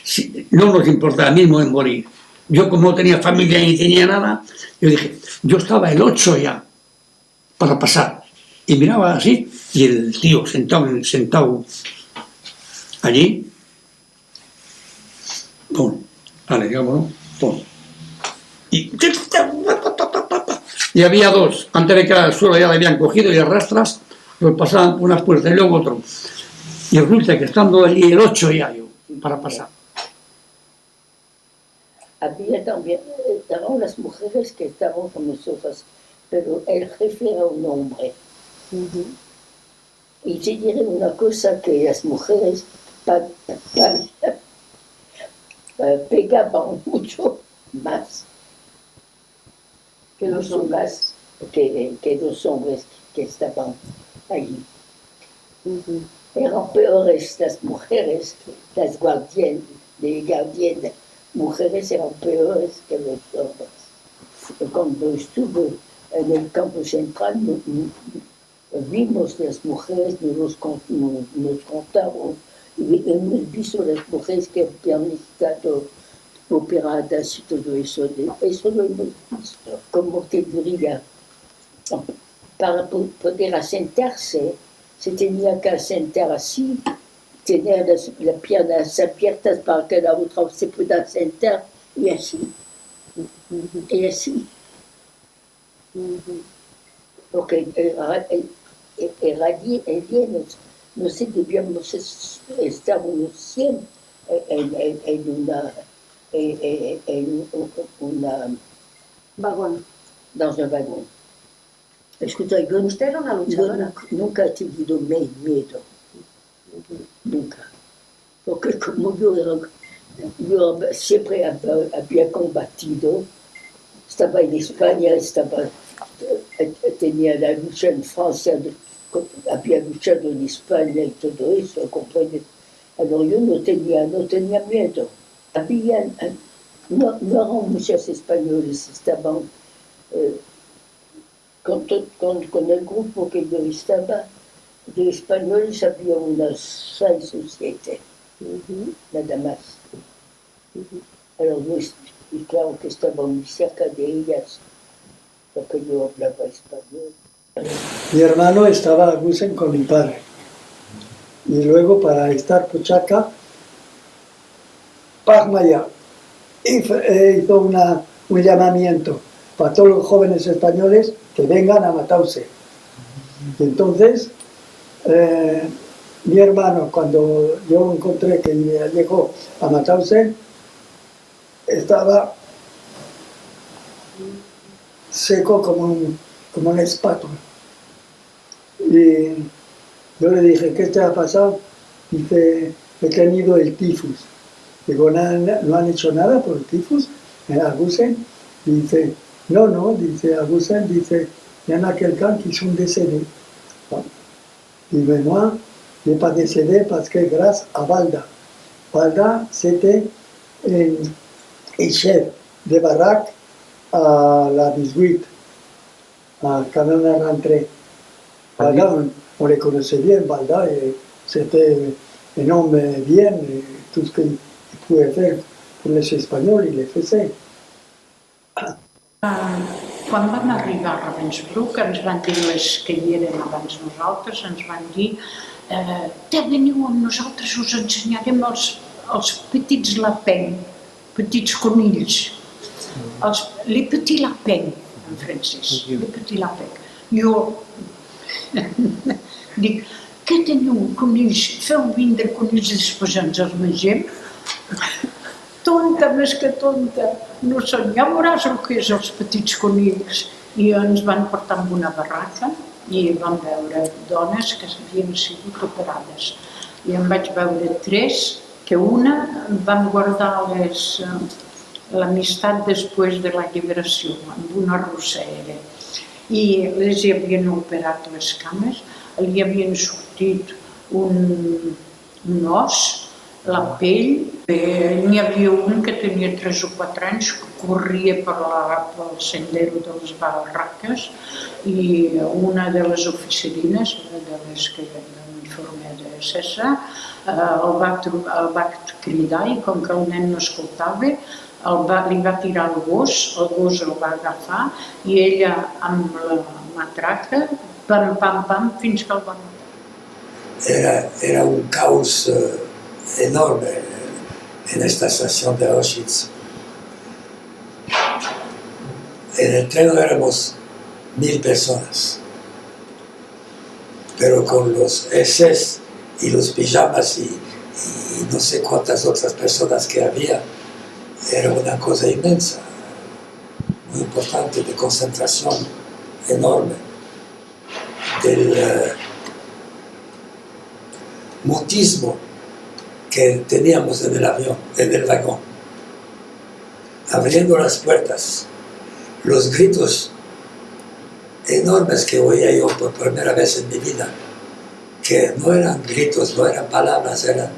Sí, no nos importaba mismo en morir. Yo, como no tenía familia ni tenía nada, yo dije, yo estaba el 8 ya para pasar. Y miraba así, y el tío sentado allí. Pum, vale, digámoslo, pum. Y había dos, antes de que al suelo ya le habían cogido y arrastras, los pasaban por una puerta y luego otro. Y resulta que estando allí el 8 ya yo, para pasar. Había también, estaban las mujeres que estaban con nosotros, pero el jefe era un hombre. Y te diré una cosa, que las mujeres pegaban mucho más que los hombres que estaban allí. Eran peores las mujeres, las guardianas, mujeres eran peores que los hombres. Cuando estuve en el campo central, vimos las mujeres, nos contaron, hemos visto las mujeres que habían estado operadas y todo eso. Eso lo hemos visto. Como te diría, para poder asentarse, se tenía que asentar así, tener las piernas abiertas para que la otra se pueda sentar, y así. Y así. Porque era bien, no sé, debíamos estar unos 100 en una Vagón. dans un vagón. Escucha, yo Usted era una luchadora. nunca he tenido miedo. Nunca. Porque como yo siempre había combatido, estaba en España, tenía la lucha en Francia, había luchado en España y todo eso, ¿comprendes? Alors yo no tenía miedo. No eran muchos españoles, estaban con el grupo que yo estaba, de españoles había unas 6 o 7, nada más. Alors y claro que estaba muy cerca de ellas, porque yo hablaba español. Mi hermano estaba a Gusen con mi padre. Y luego para estar Puchaca, Pagmaya hizo un llamamiento para todos los jóvenes españoles que vengan a Matause. Y entonces, mi hermano, cuando yo encontré que llegó a Matause, estaba seco como una espátula. Y yo le dije, ¿qué te ha pasado? Dice, he tenido el tifus. Digo, ¿no han hecho nada por el tifus en Agusen? Dice, no, dice, Agusen, dice, il y en a quelqu'un qui sont décédés. Et moi, je n'ai pas décédé parce que grâce à Valda. Valda, c'était un chef de baraque à la 18, quand on est rentré. Valda, on les connaissait bien, Valda, et c'était un homme bien, et tout ce qu'il pouvait faire pour les Espagnols, il le faisait. Quan vam arribar a Ravensbrück, ens van dir les que hi eren abans nosaltres, ens van dir veniu amb nosaltres, us ensenyarem els petits lapins, petits conills, les petits lapins, en francès, les petits lapins. Jo dic, què teniu, conills? Feu vindre conills i després ens els mengem? Tonta, més que tonta, no són, ja veuràs el que és els petits conills. I ens van portar amb una barraca i vam veure dones que havien sigut operades. I en vaig veure 3, que una vam guardar l'amistat després de la lliberació, amb una rossera. I les hi havien operat les cames, li havien sortit un os, la pell. N'hi havia un que tenia 3 o 4 anys que corria pel sendero de les barraques i una de les oficerines, de les que l'informe de César, el va cridar i com que el nen no escoltava li va tirar el gos el va agafar i ella amb la matraca, pam, pam, pam, fins que el va matar. Era un caos enorme en esta estación de Auschwitz. En el tren éramos 1000 personas, pero con los SS y los pijamas y no sé cuántas otras personas que había, era una cosa inmensa, muy importante, de concentración enorme, del mutismo que teníamos en el avión, en el vagón. Abriendo las puertas, los gritos enormes que oía yo por primera vez en mi vida, que no eran gritos, no eran palabras, eran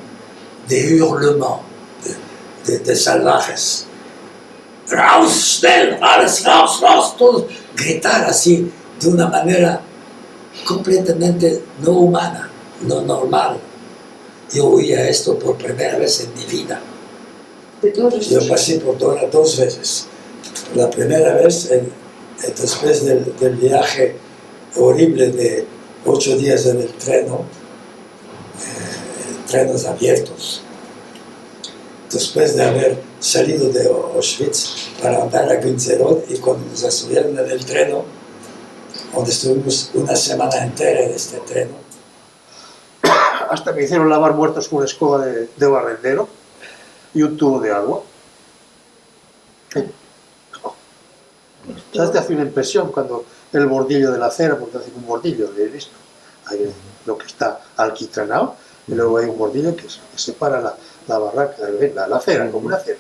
de hurlement, de salvajes. Raus, schnell, alles raus, raus, todos gritar así, de una manera completamente no humana, no normal. Yo oía esto por primera vez en mi vida. Yo pasé por Dora 2 veces. La primera vez después del viaje horrible de 8 días en el tren, trenes abiertos. Después de haber salido de Auschwitz para andar a Günzerod, y cuando nos subieron en el tren, donde estuvimos una semana entera en este tren. Hasta me hicieron lavar muertos con una escoba de barrendero y un tubo de agua. ¿Sabes? Te hace una impresión cuando el bordillo de la acera, porque hace un bordillo de esto, hay lo que está alquitranado, y luego hay un bordillo que separa la barraca, la acera, como una acera.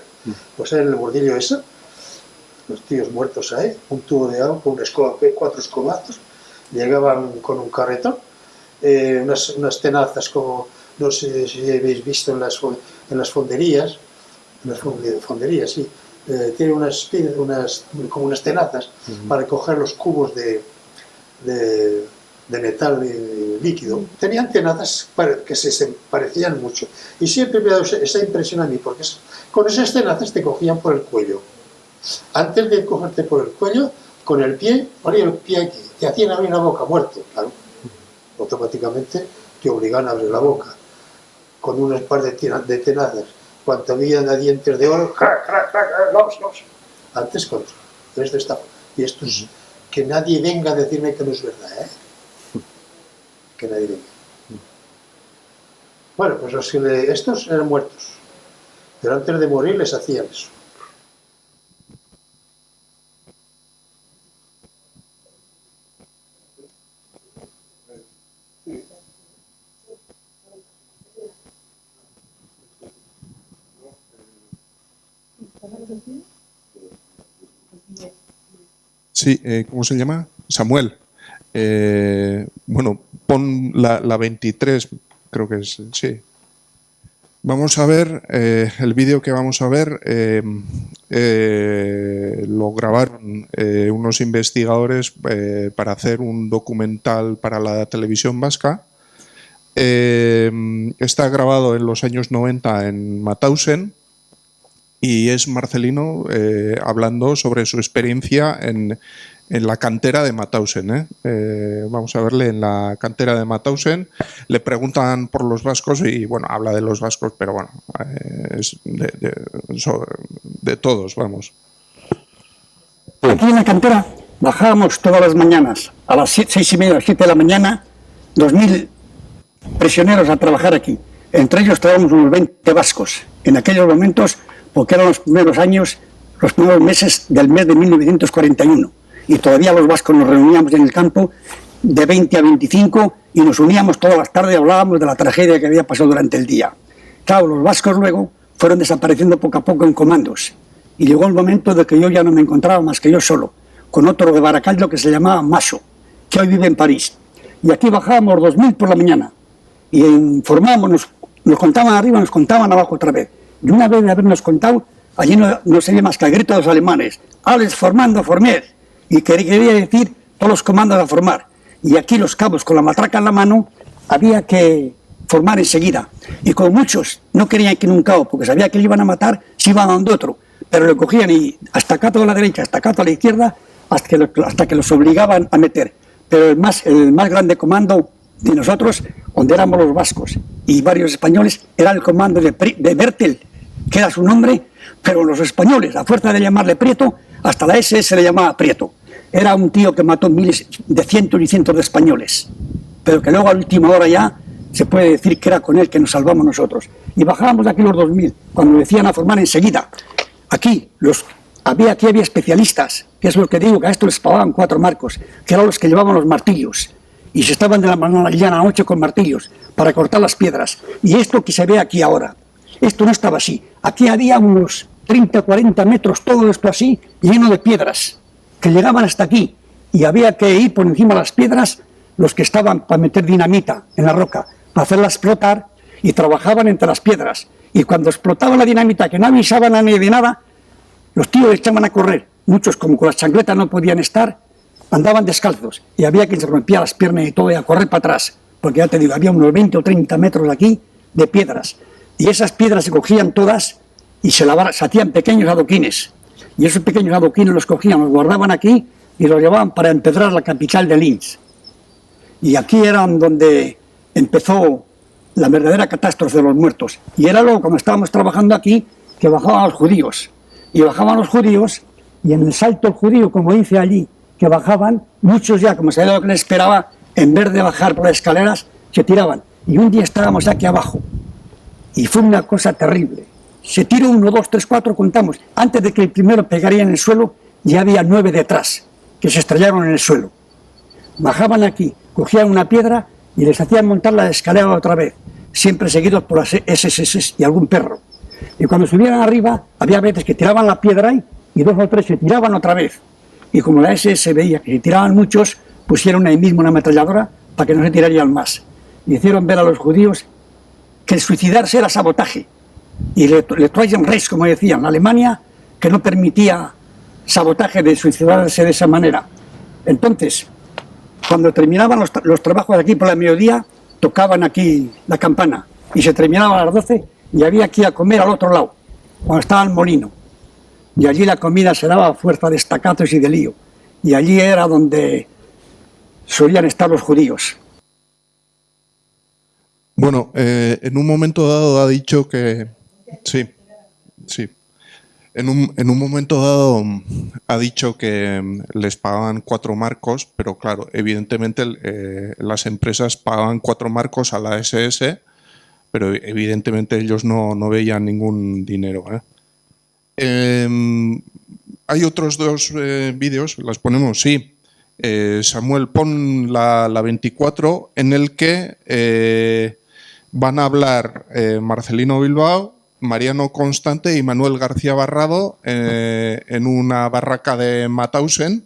Pues en el bordillo ese, los tíos muertos ahí, un tubo de agua con una escoba, 4 escobazos, llegaban con un carretón, unas tenazas como, no sé si habéis visto en las fonderías, sí, tiene como unas tenazas para coger los cubos de metal líquido. Tenían tenazas que se parecían mucho, y siempre me ha dado esa impresión a mí, porque con esas tenazas te cogían por el cuello. Antes de cogerte por el cuello, con el pie, ponía el pie aquí, te hacían abrir la boca muerto, claro. Automáticamente te obligaban a abrir la boca con unas par de tenazas. Cuanto había de dientes de oro, crac, crac, crac, los. Antes contra. Esto está. Y esto es que nadie venga a decirme que no es verdad, ¿eh? Que nadie venga. Bueno, pues estos eran muertos, pero antes de morir les hacían eso. Sí, ¿cómo se llama? Samuel. Bueno, pon la 23, creo que es, sí. Vamos a ver, el vídeo que vamos a ver lo grabaron unos investigadores para hacer un documental para la televisión vasca. Está grabado en los años 90 en Mauthausen. Y es Marcelino hablando sobre su experiencia en la cantera de Mauthausen. Vamos a verle en la cantera de Mauthausen. Le preguntan por los vascos y, bueno, habla de los vascos, pero bueno, es de todos, vamos. Aquí en la cantera bajábamos todas las mañanas, a las 6:30, 7 de la mañana, 2000 prisioneros a trabajar aquí. Entre ellos traíamos unos 20 vascos. En aquellos momentos, porque eran los primeros años, los primeros meses del mes de 1941. Y todavía los vascos nos reuníamos en el campo de 20 a 25 y nos uníamos todas las tardes y hablábamos de la tragedia que había pasado durante el día. Claro, los vascos luego fueron desapareciendo poco a poco en comandos. Y llegó el momento de que yo ya no me encontraba más que yo solo, con otro de Baracaldo que se llamaba Maso, que hoy vive en París. Y aquí bajábamos 2000 por la mañana y informábamos, nos contaban arriba, nos contaban abajo otra vez. Y una vez de habernos contado, allí no se oía más que el grito de los alemanes: «Alles formando, formed», y quería decir todos los comandos a formar. Y aquí los cabos con la matraca en la mano había que formar enseguida. Y como muchos no querían que en un cabo, porque sabía que le iban a matar, se iban dando otro. Pero le cogían y hasta acá a la derecha, hasta acá a la izquierda, hasta que los obligaban a meter. Pero el más grande comando de nosotros, donde éramos los vascos y varios españoles, era el comando de Bertel, que era su nombre, pero los españoles, a fuerza de llamarle Prieto, hasta la SS le llamaba Prieto. Era un tío que mató miles de cientos y cientos de españoles, pero que luego a última hora ya se puede decir que era con él que nos salvamos nosotros. Y bajábamos de aquí los 2000, cuando decían a formar enseguida. Aquí había especialistas, que es lo que digo, que a esto les pagaban 4 marcos, que eran los que llevaban los martillos, y se estaban de la mañana a la noche con martillos para cortar las piedras. Y esto que se ve aquí ahora, esto no estaba así. Aquí había unos 30, 40 metros, todo esto así, lleno de piedras, que llegaban hasta aquí, y había que ir por encima de las piedras los que estaban para meter dinamita en la roca, para hacerla explotar, y trabajaban entre las piedras. Y cuando explotaba la dinamita, que no avisaban a nadie de nada, los tíos echaban a correr. Muchos, como con las chancletas no podían estar, andaban descalzos y había quien se rompía las piernas y todo y a correr para atrás, porque ya te digo, había unos 20 o 30 metros aquí de piedras y esas piedras se cogían todas y se hacían pequeños adoquines y esos pequeños adoquines los cogían, los guardaban aquí y los llevaban para empedrar la capital de Linz. Y aquí era donde empezó la verdadera catástrofe de los muertos. Y era luego, cuando estábamos trabajando aquí, que bajaban los judíos. Y bajaban los judíos, y en el salto judío, como dice allí, que bajaban, muchos ya, como sabía lo que les esperaba, en vez de bajar por las escaleras, se tiraban. Y un día estábamos aquí abajo. Y fue una cosa terrible. Se tiró 1, 2, 3, 4, contamos. Antes de que el primero pegaría en el suelo, ya había 9 detrás, que se estrellaron en el suelo. Bajaban aquí, cogían una piedra y les hacían montar la escalera otra vez, siempre seguidos por las SS y algún perro. Y cuando subieran arriba, había veces que tiraban la piedra ahí y 2 o 3 se tiraban otra vez. Y como la SS veía que se tiraban muchos, pusieron ahí mismo una ametralladora para que no se tirarían más. Y hicieron ver a los judíos que el suicidarse era sabotaje. Y le Trojan Reich, como decían, Alemania, que no permitía sabotaje de suicidarse de esa manera. Entonces, cuando terminaban los trabajos de aquí por la mediodía, tocaban aquí la campana y se terminaba a las 12 y había que ir a comer al otro lado, cuando estaba el molino. Y allí la comida se daba a fuerza de estacatos y de lío. Y allí era donde solían estar los judíos. Bueno, en un momento dado ha dicho que... Sí. En un momento dado ha dicho que les pagaban 4 marcos, pero claro, evidentemente las empresas pagaban 4 marcos a la SS, pero evidentemente ellos no veían ningún dinero. Hay otros 2 vídeos, las ponemos, sí. Samuel, pon la 24, en el que van a hablar Marcelino Bilbao, Mariano Constante y Manuel García Barrado en una barraca de Mauthausen.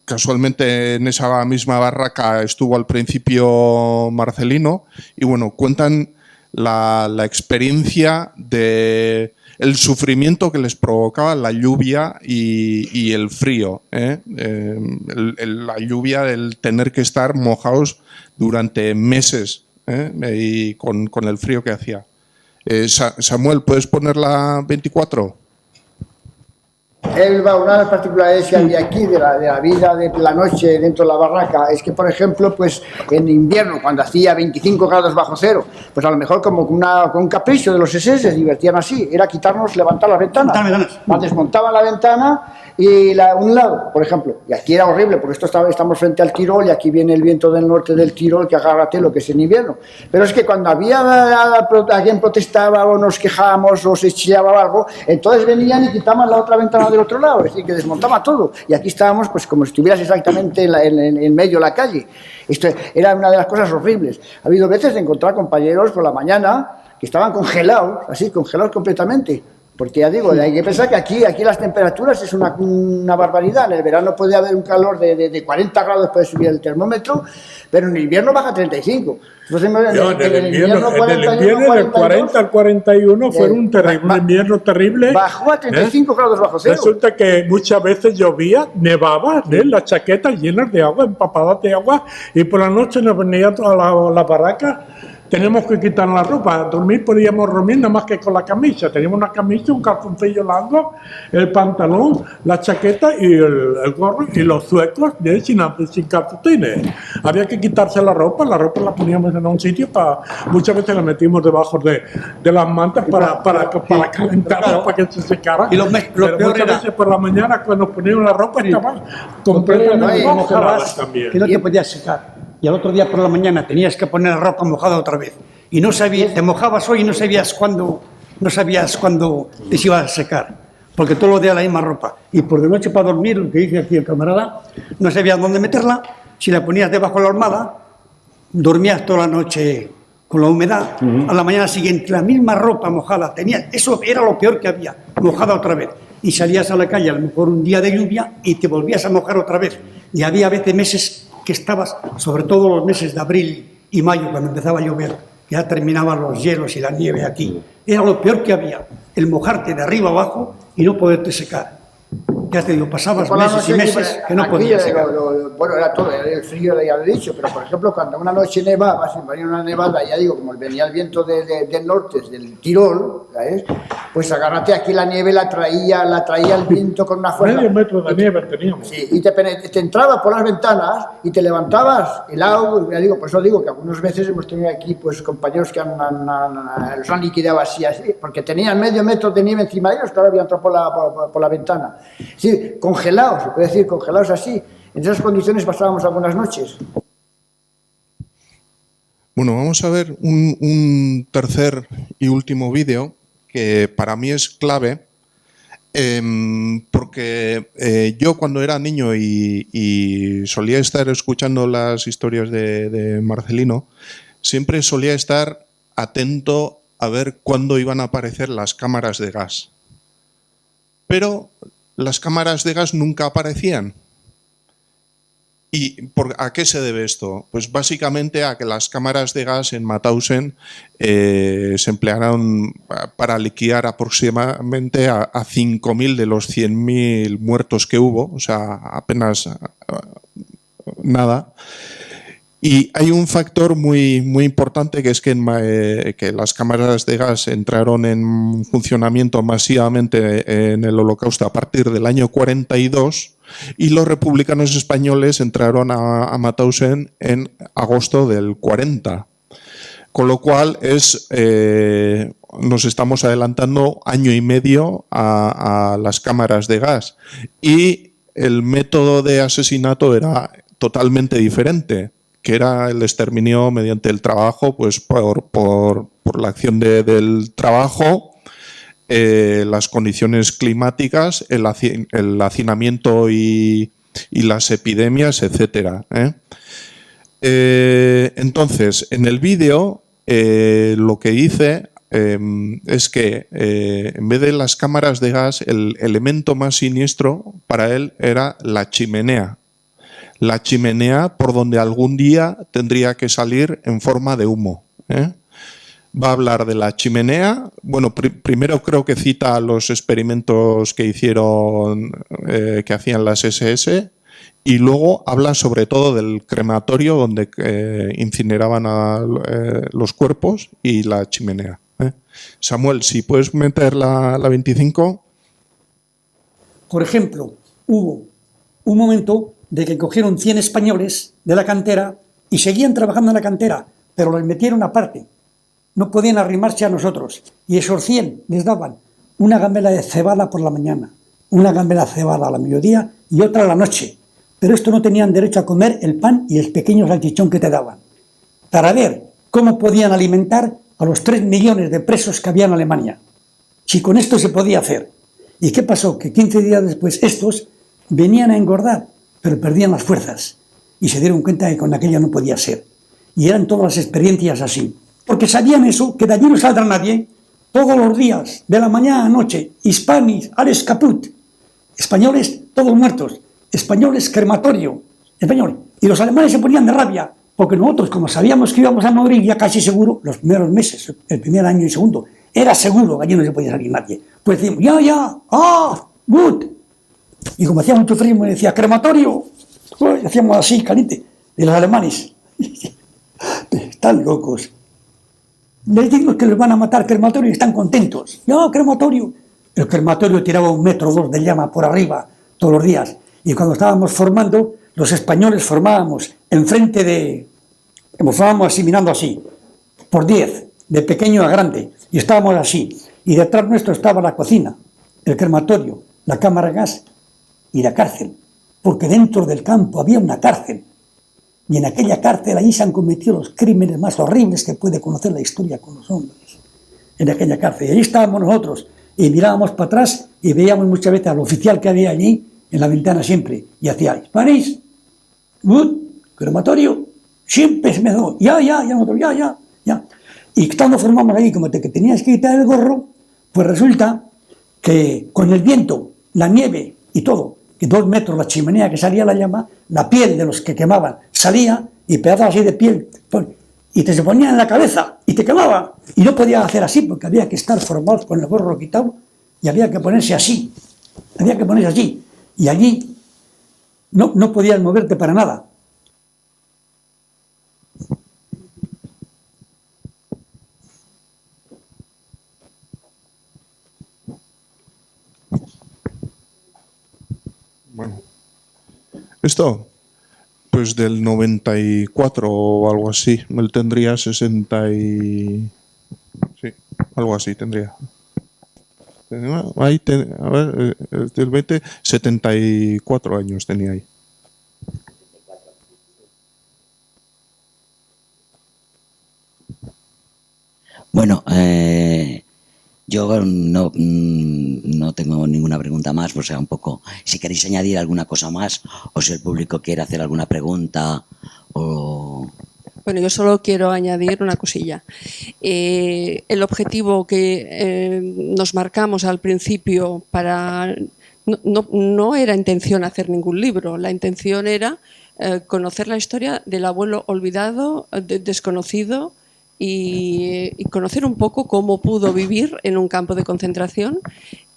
Casualmente en esa misma barraca estuvo al principio Marcelino y bueno, cuentan la experiencia de el sufrimiento que les provocaba la lluvia y el frío. La lluvia, el tener que estar mojados durante meses y con el frío que hacía. Samuel, ¿puedes poner la 24? Una de las particularidades que había aquí de la vida de la noche dentro de la barraca es que, por ejemplo, pues en invierno, cuando hacía 25 grados bajo cero, pues a lo mejor como con un capricho de los SS se divertían así, era levantar las ventanas. Desmontaban la ventana y un lado, por ejemplo, y aquí era horrible porque estamos frente al Tirol y aquí viene el viento del norte del Tirol que agárrate lo que es en invierno. Pero es que cuando alguien protestaba o nos quejábamos o se chillaba algo, entonces venían y quitaban la otra ventana del otro lado, es decir, que desmontaba todo. Y aquí estábamos pues como si estuvieras exactamente en medio de la calle. Esto era una de las cosas horribles. Ha habido veces de encontrar compañeros por la mañana que estaban congelados, así, congelados completamente. Porque ya digo, hay que pensar que aquí las temperaturas es una barbaridad. En el verano puede haber un calor de 40 grados, puede subir el termómetro, pero en el invierno baja a 35. Entonces, en el invierno de 40 al 41 fue un invierno terrible. Bajó a 35 grados bajo cero. Resulta que muchas veces llovía, nevaba, las chaquetas llenas de agua, empapadas de agua, y por la noche nos venía toda la barraca. Tenemos que quitar la ropa, dormir podíamos dormir nada más que con la camisa. Teníamos una camisa, un calzoncillo largo, el pantalón, la chaqueta y el gorro y los zuecos sin calcetines. Había que quitarse la ropa la poníamos en un sitio, muchas veces la metimos debajo de las mantas para calentarla, para que se secara. Y pero muchas veces por la mañana cuando poníamos la ropa estaba completamente mojada también. Que no te podías secar. Y al otro día por la mañana tenías que poner la ropa mojada otra vez. Y no sabías, te mojabas hoy y no sabías cuándo te ibas a secar. Porque todos los días la misma ropa. Y por de noche para dormir, lo que dice aquí el camarada, no sabías dónde meterla. Si la ponías debajo de la almohada, dormías toda la noche con la humedad. A la mañana siguiente la misma ropa mojada. Eso era lo peor que había, mojada otra vez. Y salías a la calle a lo mejor un día de lluvia y te volvías a mojar otra vez. Y había a veces meses que estabas, sobre todo los meses de abril y mayo, cuando empezaba a llover, ya terminaban los hielos y la nieve aquí. Era lo peor que había, el mojarte de arriba abajo y no poderte secar. ya te digo, pasabas Por la meses y noche, meses que no aquí, podías. bueno, era todo, era el frío, ya lo he dicho, pero por ejemplo, cuando una noche nevaba, si venía una nevada, ya digo, como venía el viento del norte, del Tirol, ¿sabes? Pues agárrate aquí la nieve, la traía el viento con una fuerza. Medio metro de nieve teníamos. Sí, y te entraba por las ventanas y te levantabas helado, ya digo, por eso digo que algunas veces hemos tenido aquí pues compañeros que los han liquidado así, porque tenían medio metro de nieve encima de ellos, que ahora habían entrado por la ventana. Es decir, congelados, se puede decir, congelados así. En esas condiciones pasábamos algunas noches. Bueno, vamos a ver un tercer y último vídeo que para mí es clave, porque yo cuando era niño y solía estar escuchando las historias de Marcelino, siempre solía estar atento a ver cuándo iban a aparecer las cámaras de gas. Pero las cámaras de gas nunca aparecían. ¿Y a qué se debe esto? Pues básicamente a que las cámaras de gas en Mauthausen se emplearon para liquidar aproximadamente a 5.000 de los 100.000 muertos que hubo, o sea, apenas nada. Y hay un factor muy importante, que es que las cámaras de gas entraron en funcionamiento masivamente en el Holocausto a partir del año 42 y los republicanos españoles entraron a Mauthausen en agosto del 40. Con lo cual nos estamos adelantando año y medio a las cámaras de gas. Y el método de asesinato era totalmente diferente, que era el exterminio mediante el trabajo, pues por la acción del trabajo, las condiciones climáticas, el hacinamiento y las epidemias, etcétera. Entonces, en el vídeo lo que dice es que en vez de las cámaras de gas, el elemento más siniestro para él era la chimenea. La chimenea por donde algún día tendría que salir en forma de humo. Va a hablar de la chimenea. Bueno, primero creo que cita los experimentos que hicieron, que hacían las SS, y luego habla sobre todo del crematorio donde incineraban los cuerpos y la chimenea. Samuel, si puedes meter la 25. Por ejemplo, hubo un momento de que cogieron 100 españoles de la cantera y seguían trabajando en la cantera, pero los metieron aparte. No podían arrimarse a nosotros. Y esos 100 les daban una gambela de cebada por la mañana, una gambela de cebada a la mediodía y otra a la noche. Pero esto no tenían derecho a comer el pan y el pequeño salchichón que te daban. Para ver cómo podían alimentar a los 3 millones de presos que había en Alemania. Si con esto se podía hacer. ¿Y qué pasó? Que 15 días después estos venían a engordar, pero perdían las fuerzas y se dieron cuenta de que con aquella no podía ser. Y eran todas las experiencias así. Porque sabían eso, que de allí no saldrá nadie, todos los días, de la mañana a la noche, hispanis, alles caput, españoles todos muertos, españoles crematorio, españoles. Y los alemanes se ponían de rabia, porque nosotros, como sabíamos que íbamos a morir ya casi seguro, los primeros meses, el primer año y segundo, era seguro que allí no se podía salir nadie. Pues decíamos, good. Y como hacía mucho frío, me decía, crematorio. Pues, hacíamos así, caliente. Y los alemanes, están locos. Les digo que les van a matar crematorio y están contentos. No, crematorio. El crematorio tiraba 1 metro o 2 de llama por arriba todos los días. Y cuando estábamos formando, los españoles formábamos formábamos así, mirando así, por 10, de pequeño a grande. Y estábamos así. Y detrás nuestro estaba la cocina, el crematorio, la cámara de gas y la cárcel. Porque dentro del campo había una cárcel. Y en aquella cárcel allí se han cometido los crímenes más horribles que puede conocer la historia con los hombres. En aquella cárcel. Y allí estábamos nosotros. Y mirábamos para atrás y veíamos muchas veces al oficial que había allí, en la ventana siempre. Y hacía, Spanish, good, crematorio. Siempre se me dio, ya. Y cuando formamos ahí, como que tenías que quitar el gorro, pues resulta que con el viento, la nieve y todo, y 2 metros la chimenea que salía la llama, la piel de los que quemaban salía y pedazos así de piel, y te se ponía en la cabeza y te quemaba. Y no podía hacer así porque había que estar formados con el gorro quitado y había que ponerse así. Y allí no podías moverte para nada. Bueno, esto, pues del 94 o algo así, él tendría 60 y... Sí, algo así tendría. Ahí a ver, el 20, 74 años tenía ahí. Bueno, yo no tengo ninguna pregunta más, o sea, un poco, si queréis añadir alguna cosa más, o si el público quiere hacer alguna pregunta, o... Bueno, yo solo quiero añadir una cosilla. El objetivo que nos marcamos al principio para... No era intención hacer ningún libro, la intención era conocer la historia del abuelo olvidado, desconocido, y conocer un poco cómo pudo vivir en un campo de concentración,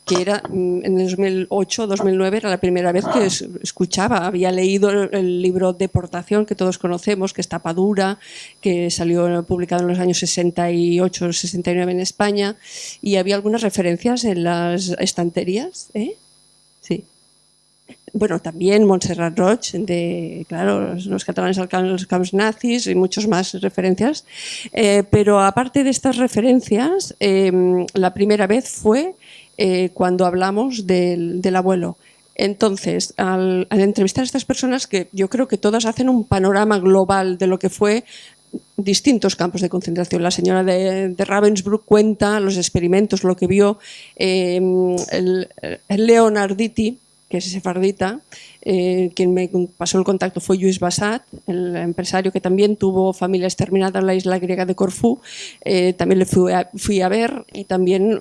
que era en el 2008-2009, era la primera vez que escuchaba. Había leído el libro Deportación, que todos conocemos, que es tapa dura, que salió publicado en los años 68-69 en España, y había algunas referencias en las estanterías. Sí. Bueno, también Montserrat Roig, claro, los catalanes a los campos nazis y muchos más referencias. Pero aparte de estas referencias, la primera vez fue cuando hablamos del abuelo. Entonces, al entrevistar a estas personas, que yo creo que todas hacen un panorama global de lo que fue distintos campos de concentración. La señora de Ravensbrück cuenta los experimentos, lo que vio. El Leonarditi, que es sefardita, quien me pasó el contacto fue Lluís Bassat, el empresario que también tuvo familia exterminada en la isla griega de Corfú. También le fui a ver y también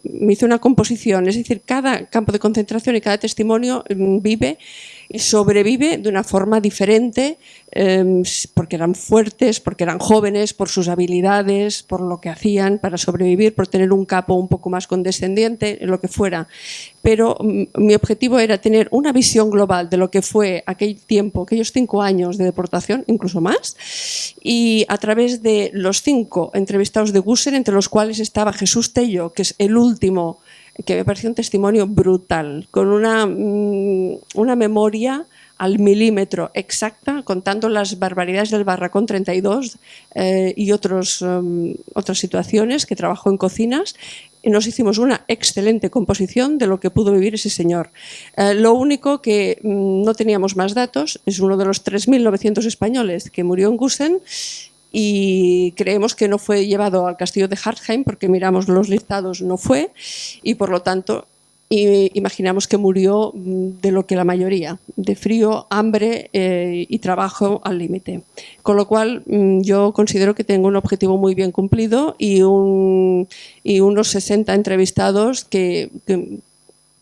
me hizo una composición. Es decir, cada campo de concentración y cada testimonio vive y sobrevive de una forma diferente, porque eran fuertes, porque eran jóvenes, por sus habilidades, por lo que hacían para sobrevivir, por tener un capo un poco más condescendiente, lo que fuera. Pero mi objetivo era tener una visión global de lo que fue aquel tiempo, aquellos 5 años de deportación, incluso más, y a través de los 5 entrevistados de Gusen, entre los cuales estaba Jesús Tello, que es el último, que me pareció un testimonio brutal, con una memoria al milímetro exacta, contando las barbaridades del Barracón 32 y otras situaciones, que trabajó en cocinas. Y nos hicimos una excelente composición de lo que pudo vivir ese señor. Lo único que no teníamos más datos, es uno de los 3.900 españoles que murió en Gusen, y creemos que no fue llevado al castillo de Hartheim, porque miramos los listados, no fue, y por lo tanto imaginamos que murió de lo que la mayoría, de frío, hambre y trabajo al límite. Con lo cual yo considero que tengo un objetivo muy bien cumplido y unos 60 entrevistados que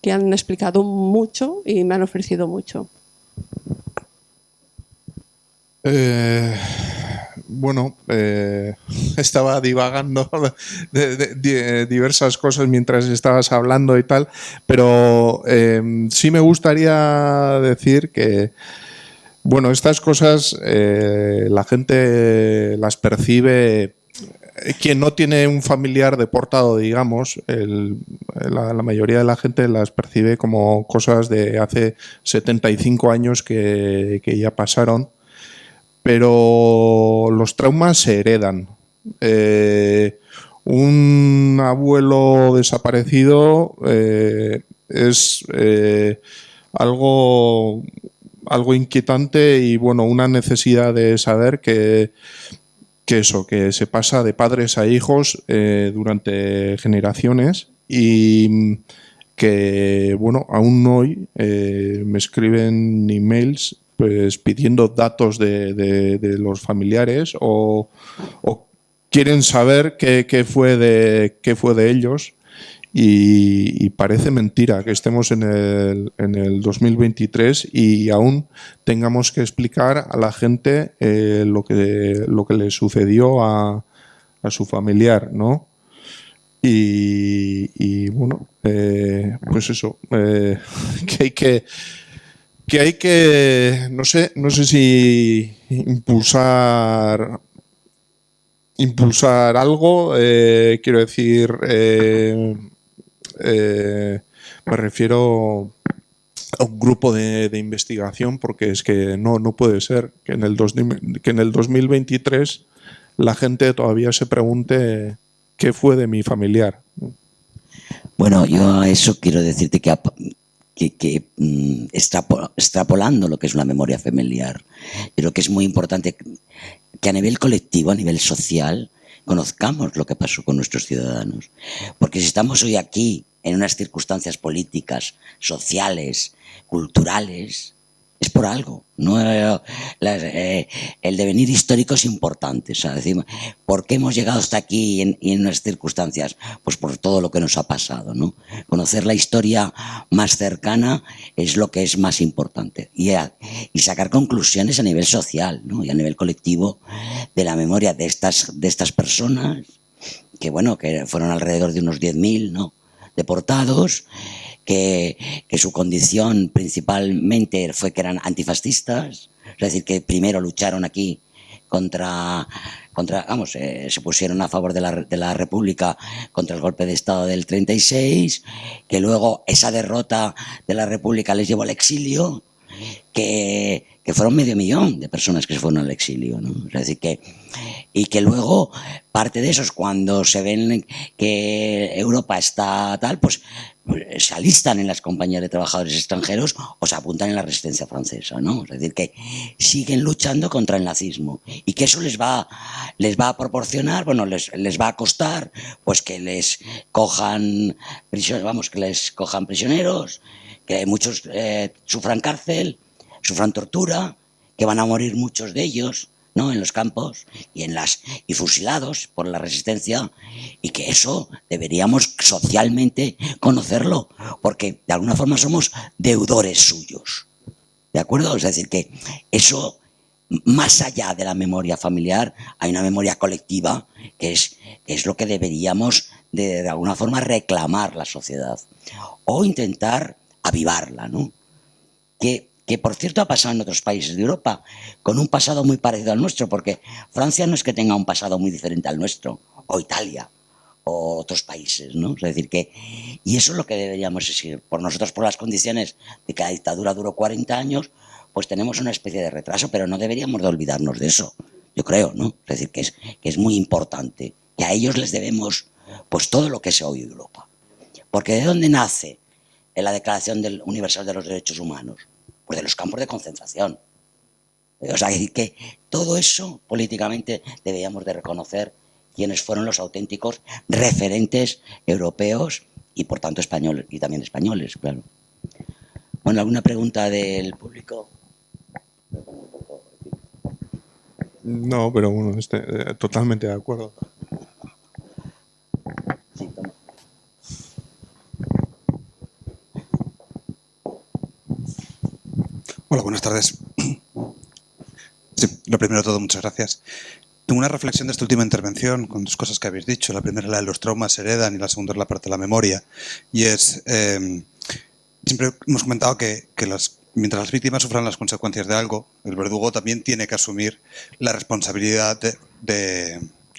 han explicado mucho y me han ofrecido mucho. Bueno, estaba divagando de diversas cosas mientras estabas hablando y tal, pero sí me gustaría decir que, bueno, estas cosas la gente las percibe. Quien no tiene un familiar deportado, digamos, la mayoría de la gente las percibe como cosas de hace 75 años que ya pasaron. Pero los traumas se heredan. Un abuelo desaparecido es algo inquietante y, bueno, una necesidad de saber que se pasa de padres a hijos durante generaciones, y que, bueno, aún hoy me escriben emails pues pidiendo datos de los familiares o quieren saber qué fue de ellos, y parece mentira que estemos en el 2023 y aún tengamos que explicar a la gente lo que le sucedió a su familiar, ¿no? Y bueno, pues eso, que hay que, no sé si impulsar algo, quiero decir, me refiero a un grupo de investigación, porque es que no puede ser que en el 2023 la gente todavía se pregunte qué fue de mi familiar. Bueno, yo a eso quiero decirte que extrapolando lo que es una memoria familiar, creo que es muy importante que a nivel colectivo, a nivel social, conozcamos lo que pasó con nuestros ciudadanos. Porque si estamos hoy aquí en unas circunstancias políticas, sociales, culturales, es por algo. No, el devenir histórico es importante. O sea, decir, ¿por qué hemos llegado hasta aquí y en unas circunstancias? Pues por todo lo que nos ha pasado, ¿no? Conocer la historia más cercana es lo que es más importante. Y sacar conclusiones a nivel social, ¿no? Y a nivel colectivo de la memoria de estas personas, que bueno, que fueron alrededor de unos 10.000, ¿no?, deportados, que su condición principalmente fue que eran antifascistas, es decir, que primero lucharon aquí se pusieron a favor de la República contra el golpe de Estado del 36, que luego esa derrota de la República les llevó al exilio, que fueron 500.000 de personas que se fueron al exilio, ¿no? Es decir, y que luego parte de esos, cuando se ven que Europa está tal, pues se alistan en las compañías de trabajadores extranjeros o se apuntan en la resistencia francesa, ¿no? Es decir, que siguen luchando contra el nazismo y que eso les va a proporcionar, bueno, les va a costar, pues que les cojan prisioneros, que muchos sufran cárcel, sufran tortura, que van a morir muchos de ellos, ¿no?, en los campos y fusilados por la resistencia, y que eso deberíamos socialmente conocerlo, porque de alguna forma somos deudores suyos, ¿de acuerdo? Es decir, que eso, más allá de la memoria familiar, hay una memoria colectiva que es lo que deberíamos de alguna forma reclamar la sociedad o intentar avivarla, ¿no? Que por cierto ha pasado en otros países de Europa, con un pasado muy parecido al nuestro, porque Francia no es que tenga un pasado muy diferente al nuestro, o Italia, o otros países, ¿no? Es decir, y eso es lo que deberíamos exigir. Por nosotros, por las condiciones de que la dictadura duró 40 años, pues tenemos una especie de retraso, pero no deberíamos de olvidarnos de eso, yo creo, ¿no? Es decir, que es muy importante, que a ellos les debemos pues todo lo que es hoy Europa. Porque ¿de dónde nace la Declaración Universal de los Derechos Humanos? Pues de los campos de concentración. O sea, que todo eso políticamente deberíamos de reconocer quiénes fueron los auténticos referentes europeos y por tanto españoles, y también españoles, claro. Bueno, ¿alguna pregunta del público? No, pero bueno, totalmente de acuerdo. Sí, toma. Hola, buenas tardes. Sí, lo primero de todo, muchas gracias. Tengo una reflexión de esta última intervención con dos cosas que habéis dicho. La primera es la de los traumas se heredan y la segunda es la parte de la memoria. Y es, siempre hemos comentado que mientras las víctimas sufran las consecuencias de algo, el verdugo también tiene que asumir la responsabilidad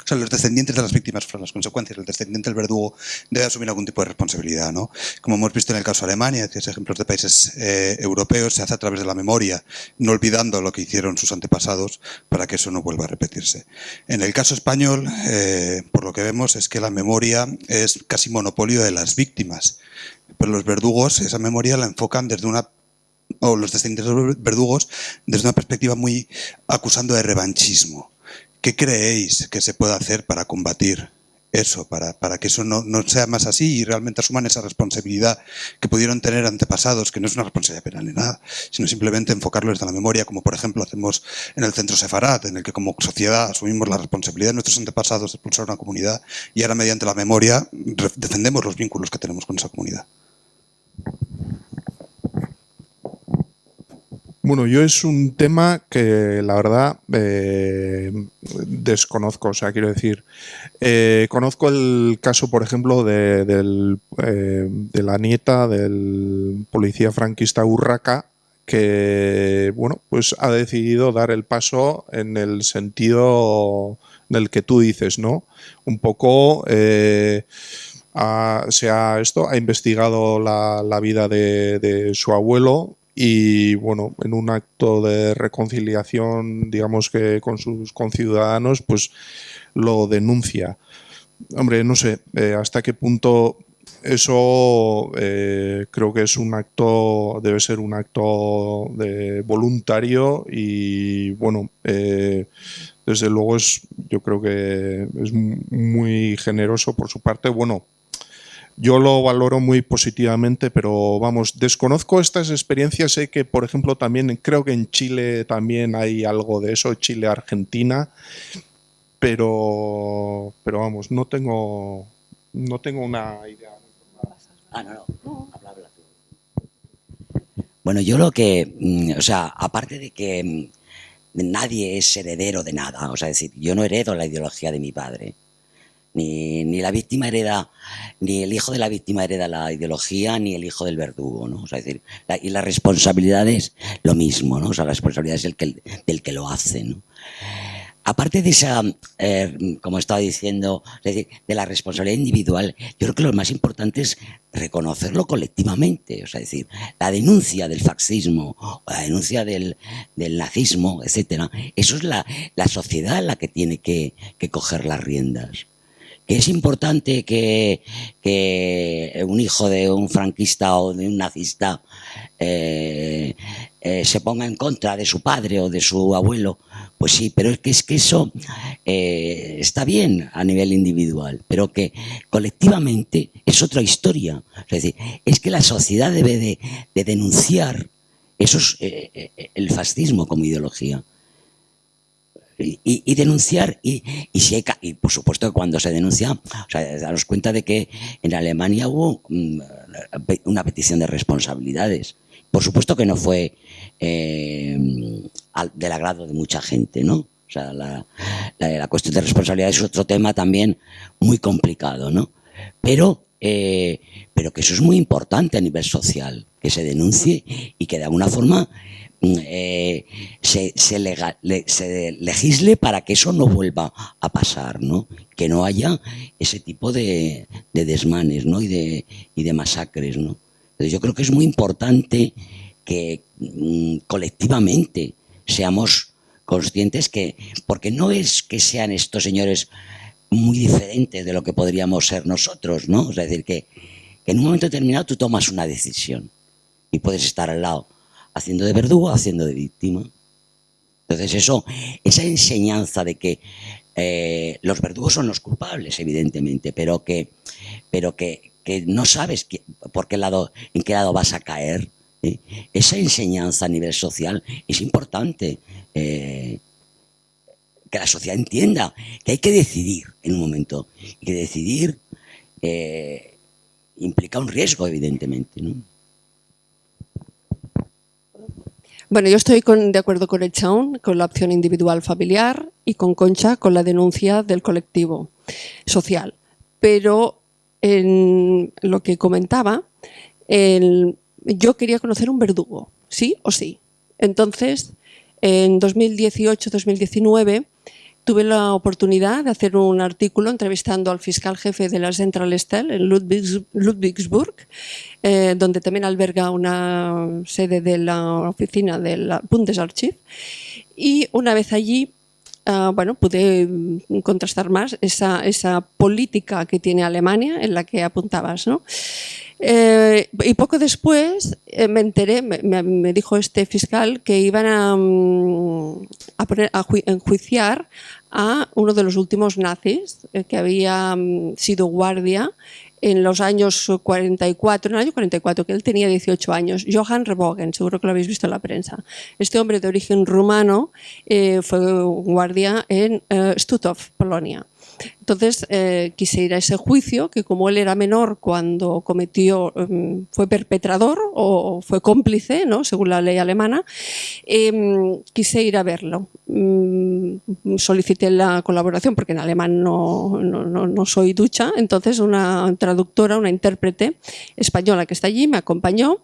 o sea, los descendientes de las víctimas sufran las consecuencias. El descendiente del verdugo debe asumir algún tipo de responsabilidad, ¿no? Como hemos visto en el caso de Alemania, que es ejemplos de países europeos, se hace a través de la memoria, no olvidando lo que hicieron sus antepasados para que eso no vuelva a repetirse. En el caso español, por lo que vemos, es que la memoria es casi monopolio de las víctimas. Pero los verdugos, esa memoria la enfocan o los descendientes de los verdugos, desde una perspectiva muy acusando de revanchismo. ¿Qué creéis que se puede hacer para combatir eso, para que eso no sea más así y realmente asuman esa responsabilidad que pudieron tener antepasados, que no es una responsabilidad penal ni nada, sino simplemente enfocarlo desde la memoria, como por ejemplo hacemos en el Centro Sefarat, en el que como sociedad asumimos la responsabilidad de nuestros antepasados de expulsar una comunidad y ahora mediante la memoria defendemos los vínculos que tenemos con esa comunidad? Bueno, yo es un tema que la verdad desconozco, o sea, quiero decir, conozco el caso, por ejemplo, de la nieta del policía franquista Urraca, que, bueno, pues ha decidido dar el paso en el sentido del que tú dices, ¿no? Un poco ha investigado la vida de su abuelo y, bueno, en un acto de reconciliación, digamos que con sus conciudadanos, pues lo denuncia. Hombre, no sé hasta qué punto eso creo que es un acto, debe ser un acto voluntario y, bueno, desde luego yo creo que es muy generoso por su parte. Bueno, yo lo valoro muy positivamente, pero vamos, desconozco estas experiencias. Sé que, por ejemplo, también creo que en Chile también hay algo de eso, Chile-Argentina, pero vamos, no tengo una idea. Habla tú. Bueno, yo lo que, o sea, aparte de que nadie es heredero de nada, o sea, es decir, yo no heredo la ideología de mi padre. Ni la víctima hereda, ni el hijo de la víctima hereda la ideología, ni el hijo del verdugo, ¿no? O sea, es decir, y la responsabilidad es lo mismo, ¿no? O sea, la responsabilidad es del que lo hace, ¿no? Aparte de esa, como estaba diciendo, es decir, de la responsabilidad individual, yo creo que lo más importante es reconocerlo colectivamente. O sea, es decir, la denuncia del fascismo, o la denuncia del nazismo, etcétera, eso es la sociedad la que tiene que coger las riendas. Que es importante que un hijo de un franquista o de un nazista se ponga en contra de su padre o de su abuelo, pues sí, pero es que eso está bien a nivel individual, pero que colectivamente es otra historia. Es decir, es que la sociedad debe de denunciar el fascismo como ideología. Y denunciar, y por supuesto que cuando se denuncia, o sea, daros cuenta de que en Alemania hubo una petición de responsabilidades. Por supuesto que no fue del agrado de mucha gente, ¿no? O sea, la cuestión de responsabilidades es otro tema también muy complicado, ¿no? Pero que eso es muy importante a nivel social, que se denuncie y que de alguna forma se legisle para que eso no vuelva a pasar, ¿no? Que no haya ese tipo de desmanes, ¿no? y de masacres, ¿no? Entonces yo creo que es muy importante que colectivamente seamos conscientes que, porque no es que sean estos señores muy diferentes de lo que podríamos ser nosotros, ¿no? O sea, es decir, que en un momento determinado tú tomas una decisión y puedes estar al lado haciendo de verdugo, haciendo de víctima. Entonces esa enseñanza de que los verdugos son los culpables, evidentemente, pero que no sabes en qué lado vas a caer, ¿eh? Esa enseñanza a nivel social es importante, que la sociedad entienda que hay que decidir en un momento, y que decidir implica un riesgo, evidentemente, ¿no? Bueno, yo estoy de acuerdo con Echaun, con la opción individual familiar, y con Concha, con la denuncia del colectivo social. Pero en lo que comentaba, yo quería conocer un verdugo, sí o sí. Entonces, en 2018-2019 tuve la oportunidad de hacer un artículo entrevistando al fiscal jefe de la Zentralstelle en Ludwigsburg, donde también alberga una sede de la oficina del Bundesarchiv. Y una vez allí, pude contrastar más esa política que tiene Alemania, en la que apuntabas, ¿no? Y poco después me enteré, me dijo este fiscal que iban a enjuiciar a uno de los últimos nazis que había sido guardia en los años 44, en el año 44, que él tenía 18 años, Johann Rebogen, seguro que lo habéis visto en la prensa. Este hombre de origen rumano fue guardia en Stuttgart, Polonia. Entonces quise ir a ese juicio, que como él era menor cuando cometió, fue perpetrador o fue cómplice, ¿no?, según la ley alemana, quise ir a verlo. Solicité la colaboración porque en alemán no soy ducha, entonces una traductora, una intérprete española que está allí me acompañó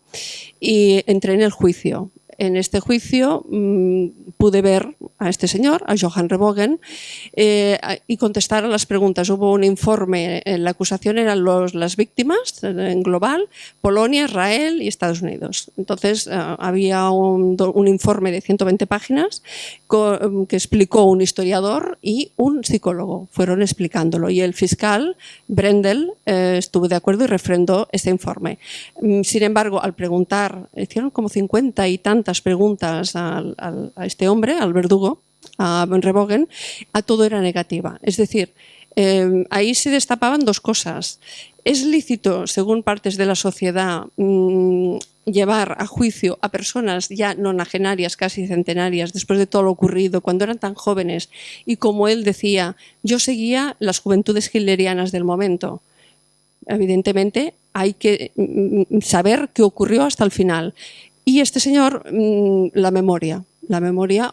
y entré en el juicio. En este juicio pude ver a este señor, a Johann Rebogen, y contestar a las preguntas. Hubo un informe, la acusación eran las víctimas en global, Polonia, Israel y Estados Unidos. Entonces había un informe de 120 páginas que explicó un historiador y un psicólogo. Fueron explicándolo y el fiscal, Brendel, estuvo de acuerdo y refrendó ese informe. Sin embargo, al preguntar, hicieron como 50 y tantas preguntas a este hombre, al verdugo, a Rebogen, a todo era negativa. Es decir, ahí se destapaban dos cosas. ¿Es lícito, según partes de la sociedad, llevar a juicio a personas ya nonagenarias, casi centenarias, después de todo lo ocurrido, cuando eran tan jóvenes? Y como él decía, yo seguía las juventudes hitlerianas del momento. Evidentemente, hay que saber qué ocurrió hasta el final. Y este señor, la memoria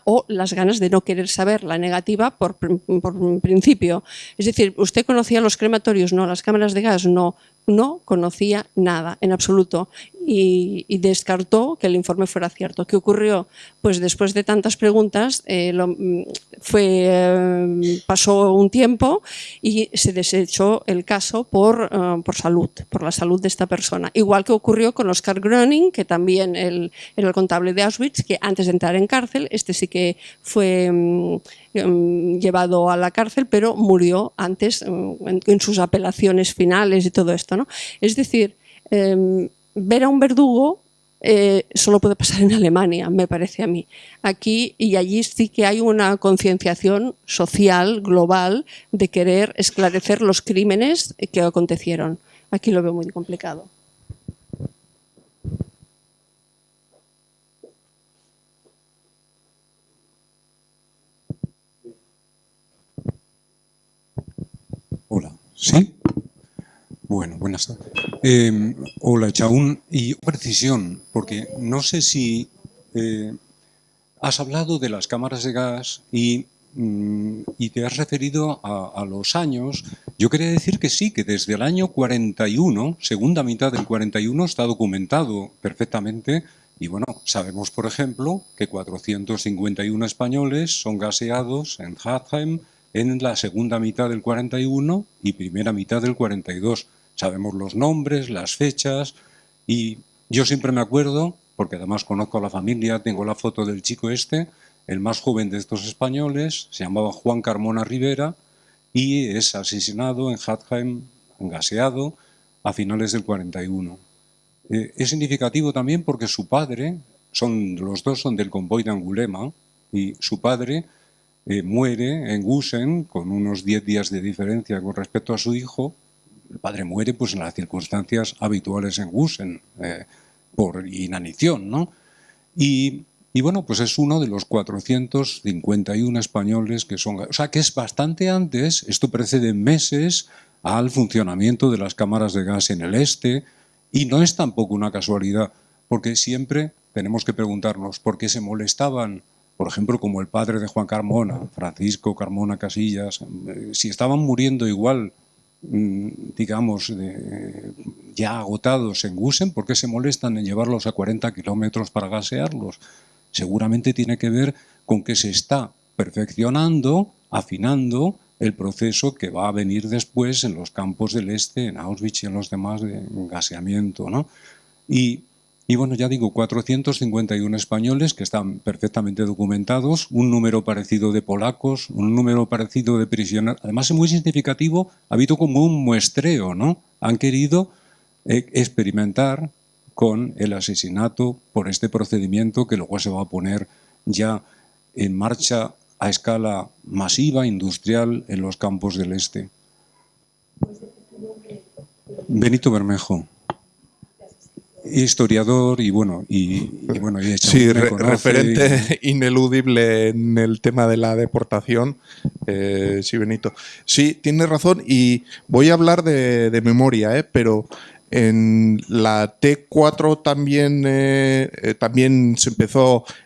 o las ganas de no querer saber, la negativa por principio. Es decir, ¿usted conocía los crematorios? No. ¿Las cámaras de gas? No. No conocía nada, en absoluto, y descartó que el informe fuera cierto. ¿Qué ocurrió? Pues después de tantas preguntas pasó un tiempo y se desechó el caso por salud, por la salud de esta persona. Igual que ocurrió con Oskar Gröning, que también era el contable de Auschwitz, que antes de entrar en cárcel, este sí que fue llevado a la cárcel, pero murió antes en sus apelaciones finales y todo esto, ¿no? Es decir, ver a un verdugo solo puede pasar en Alemania, me parece a mí. Aquí y allí sí que hay una concienciación social, global, de querer esclarecer los crímenes que acontecieron. Aquí lo veo muy complicado. Hola, ¿sí? Bueno, buenas tardes. Hola, Chaún. Y precisión, porque no sé si has hablado de las cámaras de gas y te has referido a los años. Yo quería decir que sí, que desde el año 41, segunda mitad del 41, está documentado perfectamente. Y bueno, sabemos, por ejemplo, que 451 españoles son gaseados en Hatheim en la segunda mitad del 41 y primera mitad del 42. Sabemos los nombres, las fechas, y yo siempre me acuerdo, porque además conozco a la familia, tengo la foto del chico este, el más joven de estos españoles, se llamaba Juan Carmona Rivera y es asesinado en Hatheim, gaseado, a finales del 41. Es significativo también porque su padre, los dos son del convoy de Angulema, y su padre muere en Gusen con unos 10 días de diferencia con respecto a su hijo. El padre muere pues en las circunstancias habituales en Gusen, por inanición, ¿no? Y bueno, pues es uno de los 451 españoles que son... O sea, que es bastante antes, esto precede meses al funcionamiento de las cámaras de gas en el este, y no es tampoco una casualidad, porque siempre tenemos que preguntarnos por qué se molestaban, por ejemplo, como el padre de Juan Carmona, Francisco Carmona Casillas, si estaban muriendo igual, digamos, ya agotados en Gusen, ¿por qué se molestan en llevarlos a 40 kilómetros para gasearlos? Seguramente tiene que ver con que se está perfeccionando, afinando el proceso que va a venir después en los campos del este, en Auschwitz y en los demás de gaseamiento, ¿no? Y bueno, ya digo, 451 españoles que están perfectamente documentados, un número parecido de polacos, un número parecido de prisioneros. Además es muy significativo, ha habido como un muestreo, ¿no? Han querido experimentar con el asesinato por este procedimiento que luego se va a poner ya en marcha a escala masiva, industrial, en los campos del este. Benito Bermejo, historiador y sí, me conoce referente ineludible en el tema de la deportación. Sí, Benito. Sí, tienes razón y voy a hablar de memoria, pero en la T4 también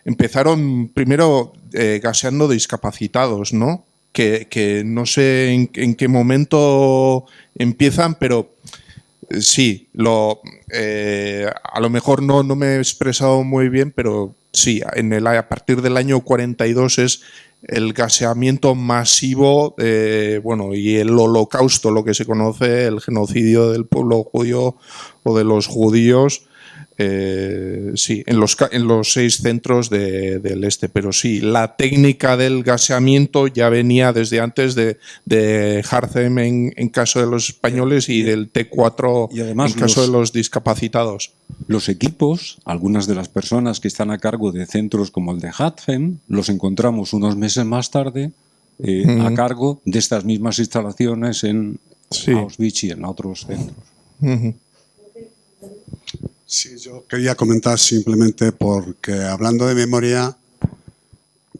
empezaron primero gaseando discapacitados, ¿no? Que no sé en qué momento empiezan, pero sí, a lo mejor no me he expresado muy bien, pero sí, a partir del año 42 es el gaseamiento masivo, y el holocausto, lo que se conoce, el genocidio del pueblo judío o de los judíos, sí, en los 6 centros del este. Pero sí, la técnica del gaseamiento ya venía desde antes de Harzem en caso de los españoles y del T4 y además en caso de los discapacitados. Los equipos, algunas de las personas que están a cargo de centros como el de Harzem, los encontramos unos meses más tarde a cargo de estas mismas instalaciones en Auschwitz y en otros centros. Sí, yo quería comentar simplemente porque hablando de memoria,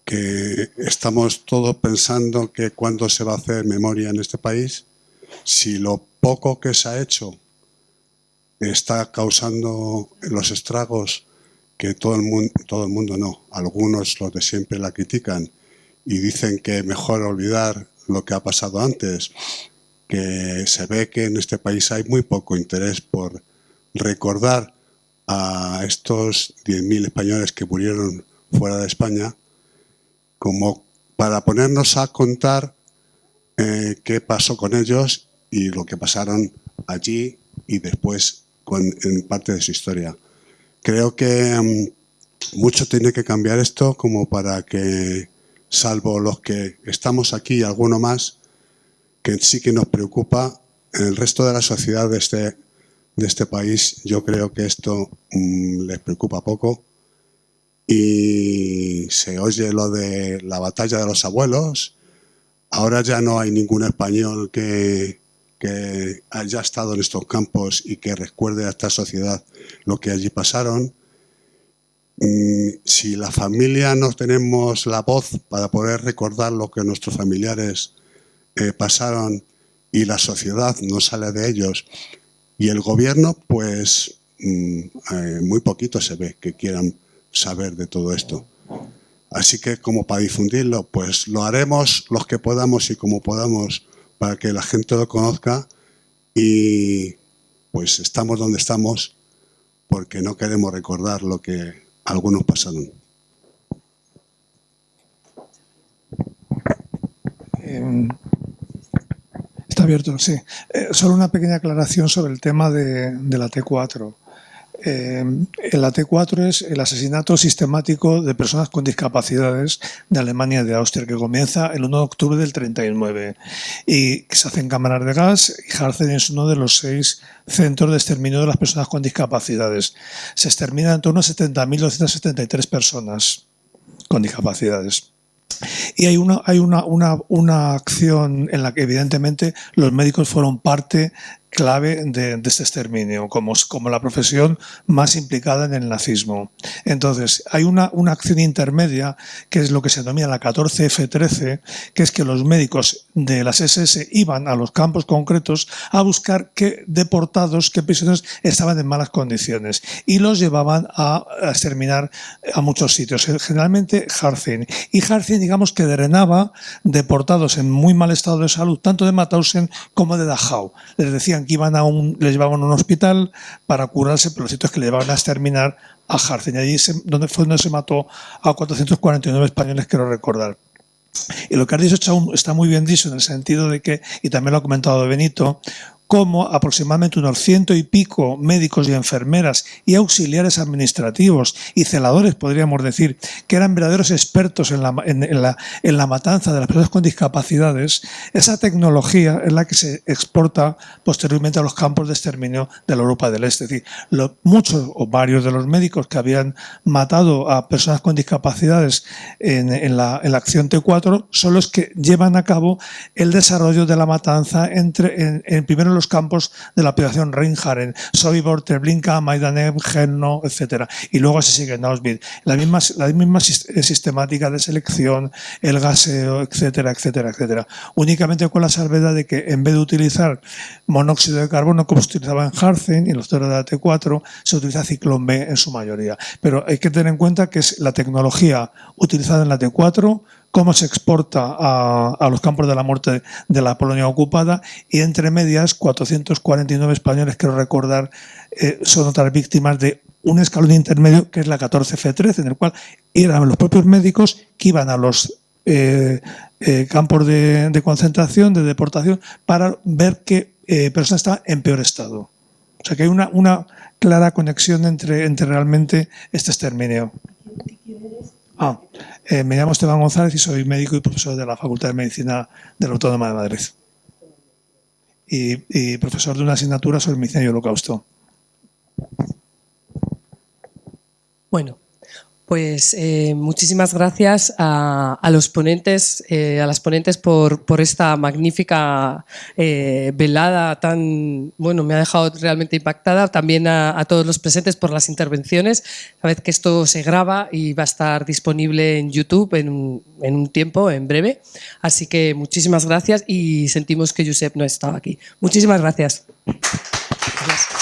que estamos todos pensando que cuándo se va a hacer memoria en este país, si lo poco que se ha hecho está causando los estragos que todo el mundo no, algunos los de siempre la critican y dicen que mejor olvidar lo que ha pasado antes, que se ve que en este país hay muy poco interés por recordar a estos 10.000 españoles que murieron fuera de España, como para ponernos a contar qué pasó con ellos y lo que pasaron allí y después en parte de su historia. Creo que mucho tiene que cambiar esto como para que, salvo los que estamos aquí y alguno más, que sí que nos preocupa, el resto de la sociedad de este país, yo creo que esto les preocupa poco y se oye lo de la batalla de los abuelos. Ahora ya no hay ningún español que haya estado en estos campos y que recuerde a esta sociedad lo que allí pasaron. Si la familia no tenemos la voz para poder recordar lo que nuestros familiares pasaron y la sociedad no sale de ellos, y el gobierno, pues muy poquito se ve que quieran saber de todo esto. Así que como para difundirlo, pues lo haremos los que podamos y como podamos para que la gente lo conozca y pues estamos donde estamos porque no queremos recordar lo que algunos pasaron. Está abierto, sí. Solo una pequeña aclaración sobre el tema de la T4. La T4 es el asesinato sistemático de personas con discapacidades de Alemania y de Austria, que comienza el 1 de octubre del 39 y que se hace en cámaras de gas, y Harzem es uno de los 6 centros de exterminio de las personas con discapacidades. Se exterminan en torno a 70.273 personas con discapacidades. Y hay una acción en la que evidentemente los médicos fueron parte clave de este exterminio, como la profesión más implicada en el nazismo. Entonces, hay una acción intermedia, que es lo que se denomina la 14F13, que es que los médicos de las SS iban a los campos concretos a buscar qué deportados, qué prisioneros estaban en malas condiciones, y los llevaban a exterminar a muchos sitios, generalmente Harzem. Y Harzem, digamos que drenaba deportados en muy mal estado de salud, tanto de Mauthausen como de Dachau. Les decían que les llevaban a un hospital para curarse, pero lo cierto es que le llevaban a exterminar a Harzem. Y allí fue donde se mató a 449 españoles, quiero recordar. Y lo que has dicho, Chaun, está muy bien dicho en el sentido de que, y también lo ha comentado Benito, como aproximadamente unos 100 y pico médicos y enfermeras y auxiliares administrativos y celadores, podríamos decir, que eran verdaderos expertos en la matanza de las personas con discapacidades, esa tecnología es la que se exporta posteriormente a los campos de exterminio de la Europa del Este. Es decir, muchos o varios de los médicos que habían matado a personas con discapacidades en la acción T4 son los que llevan a cabo el desarrollo de la matanza en primero los campos de la operación Reinhardt, Sobibor, Treblinka, Majdanek, Chelmno, etc. Y luego se sigue en Auschwitz. La misma sistemática de selección, el gaseo, etcétera, etcétera, etcétera. Únicamente con la salvedad de que en vez de utilizar monóxido de carbono como se utilizaba en Harzen y en los toros de la T4, se utiliza ciclón B en su mayoría. Pero hay que tener en cuenta que es la tecnología utilizada en la T4, cómo se exporta a los campos de la muerte de la Polonia ocupada, y entre medias 449 españoles, quiero recordar, son otras víctimas de un escalón intermedio que es la 14F13, en el cual eran los propios médicos que iban a los campos de concentración, de deportación, para ver qué persona está en peor estado. O sea que hay una clara conexión entre realmente este exterminio. Me llamo Esteban González y soy médico y profesor de la Facultad de Medicina de la Autónoma de Madrid. Y profesor de una asignatura sobre medicina y holocausto. Bueno, pues muchísimas gracias a los ponentes, a las ponentes por esta magnífica velada tan, bueno, me ha dejado realmente impactada. También a todos los presentes por las intervenciones. Sabed que esto se graba y va a estar disponible en YouTube en un tiempo, en breve. Así que muchísimas gracias y sentimos que Josep no estaba aquí. Muchísimas gracias. Gracias.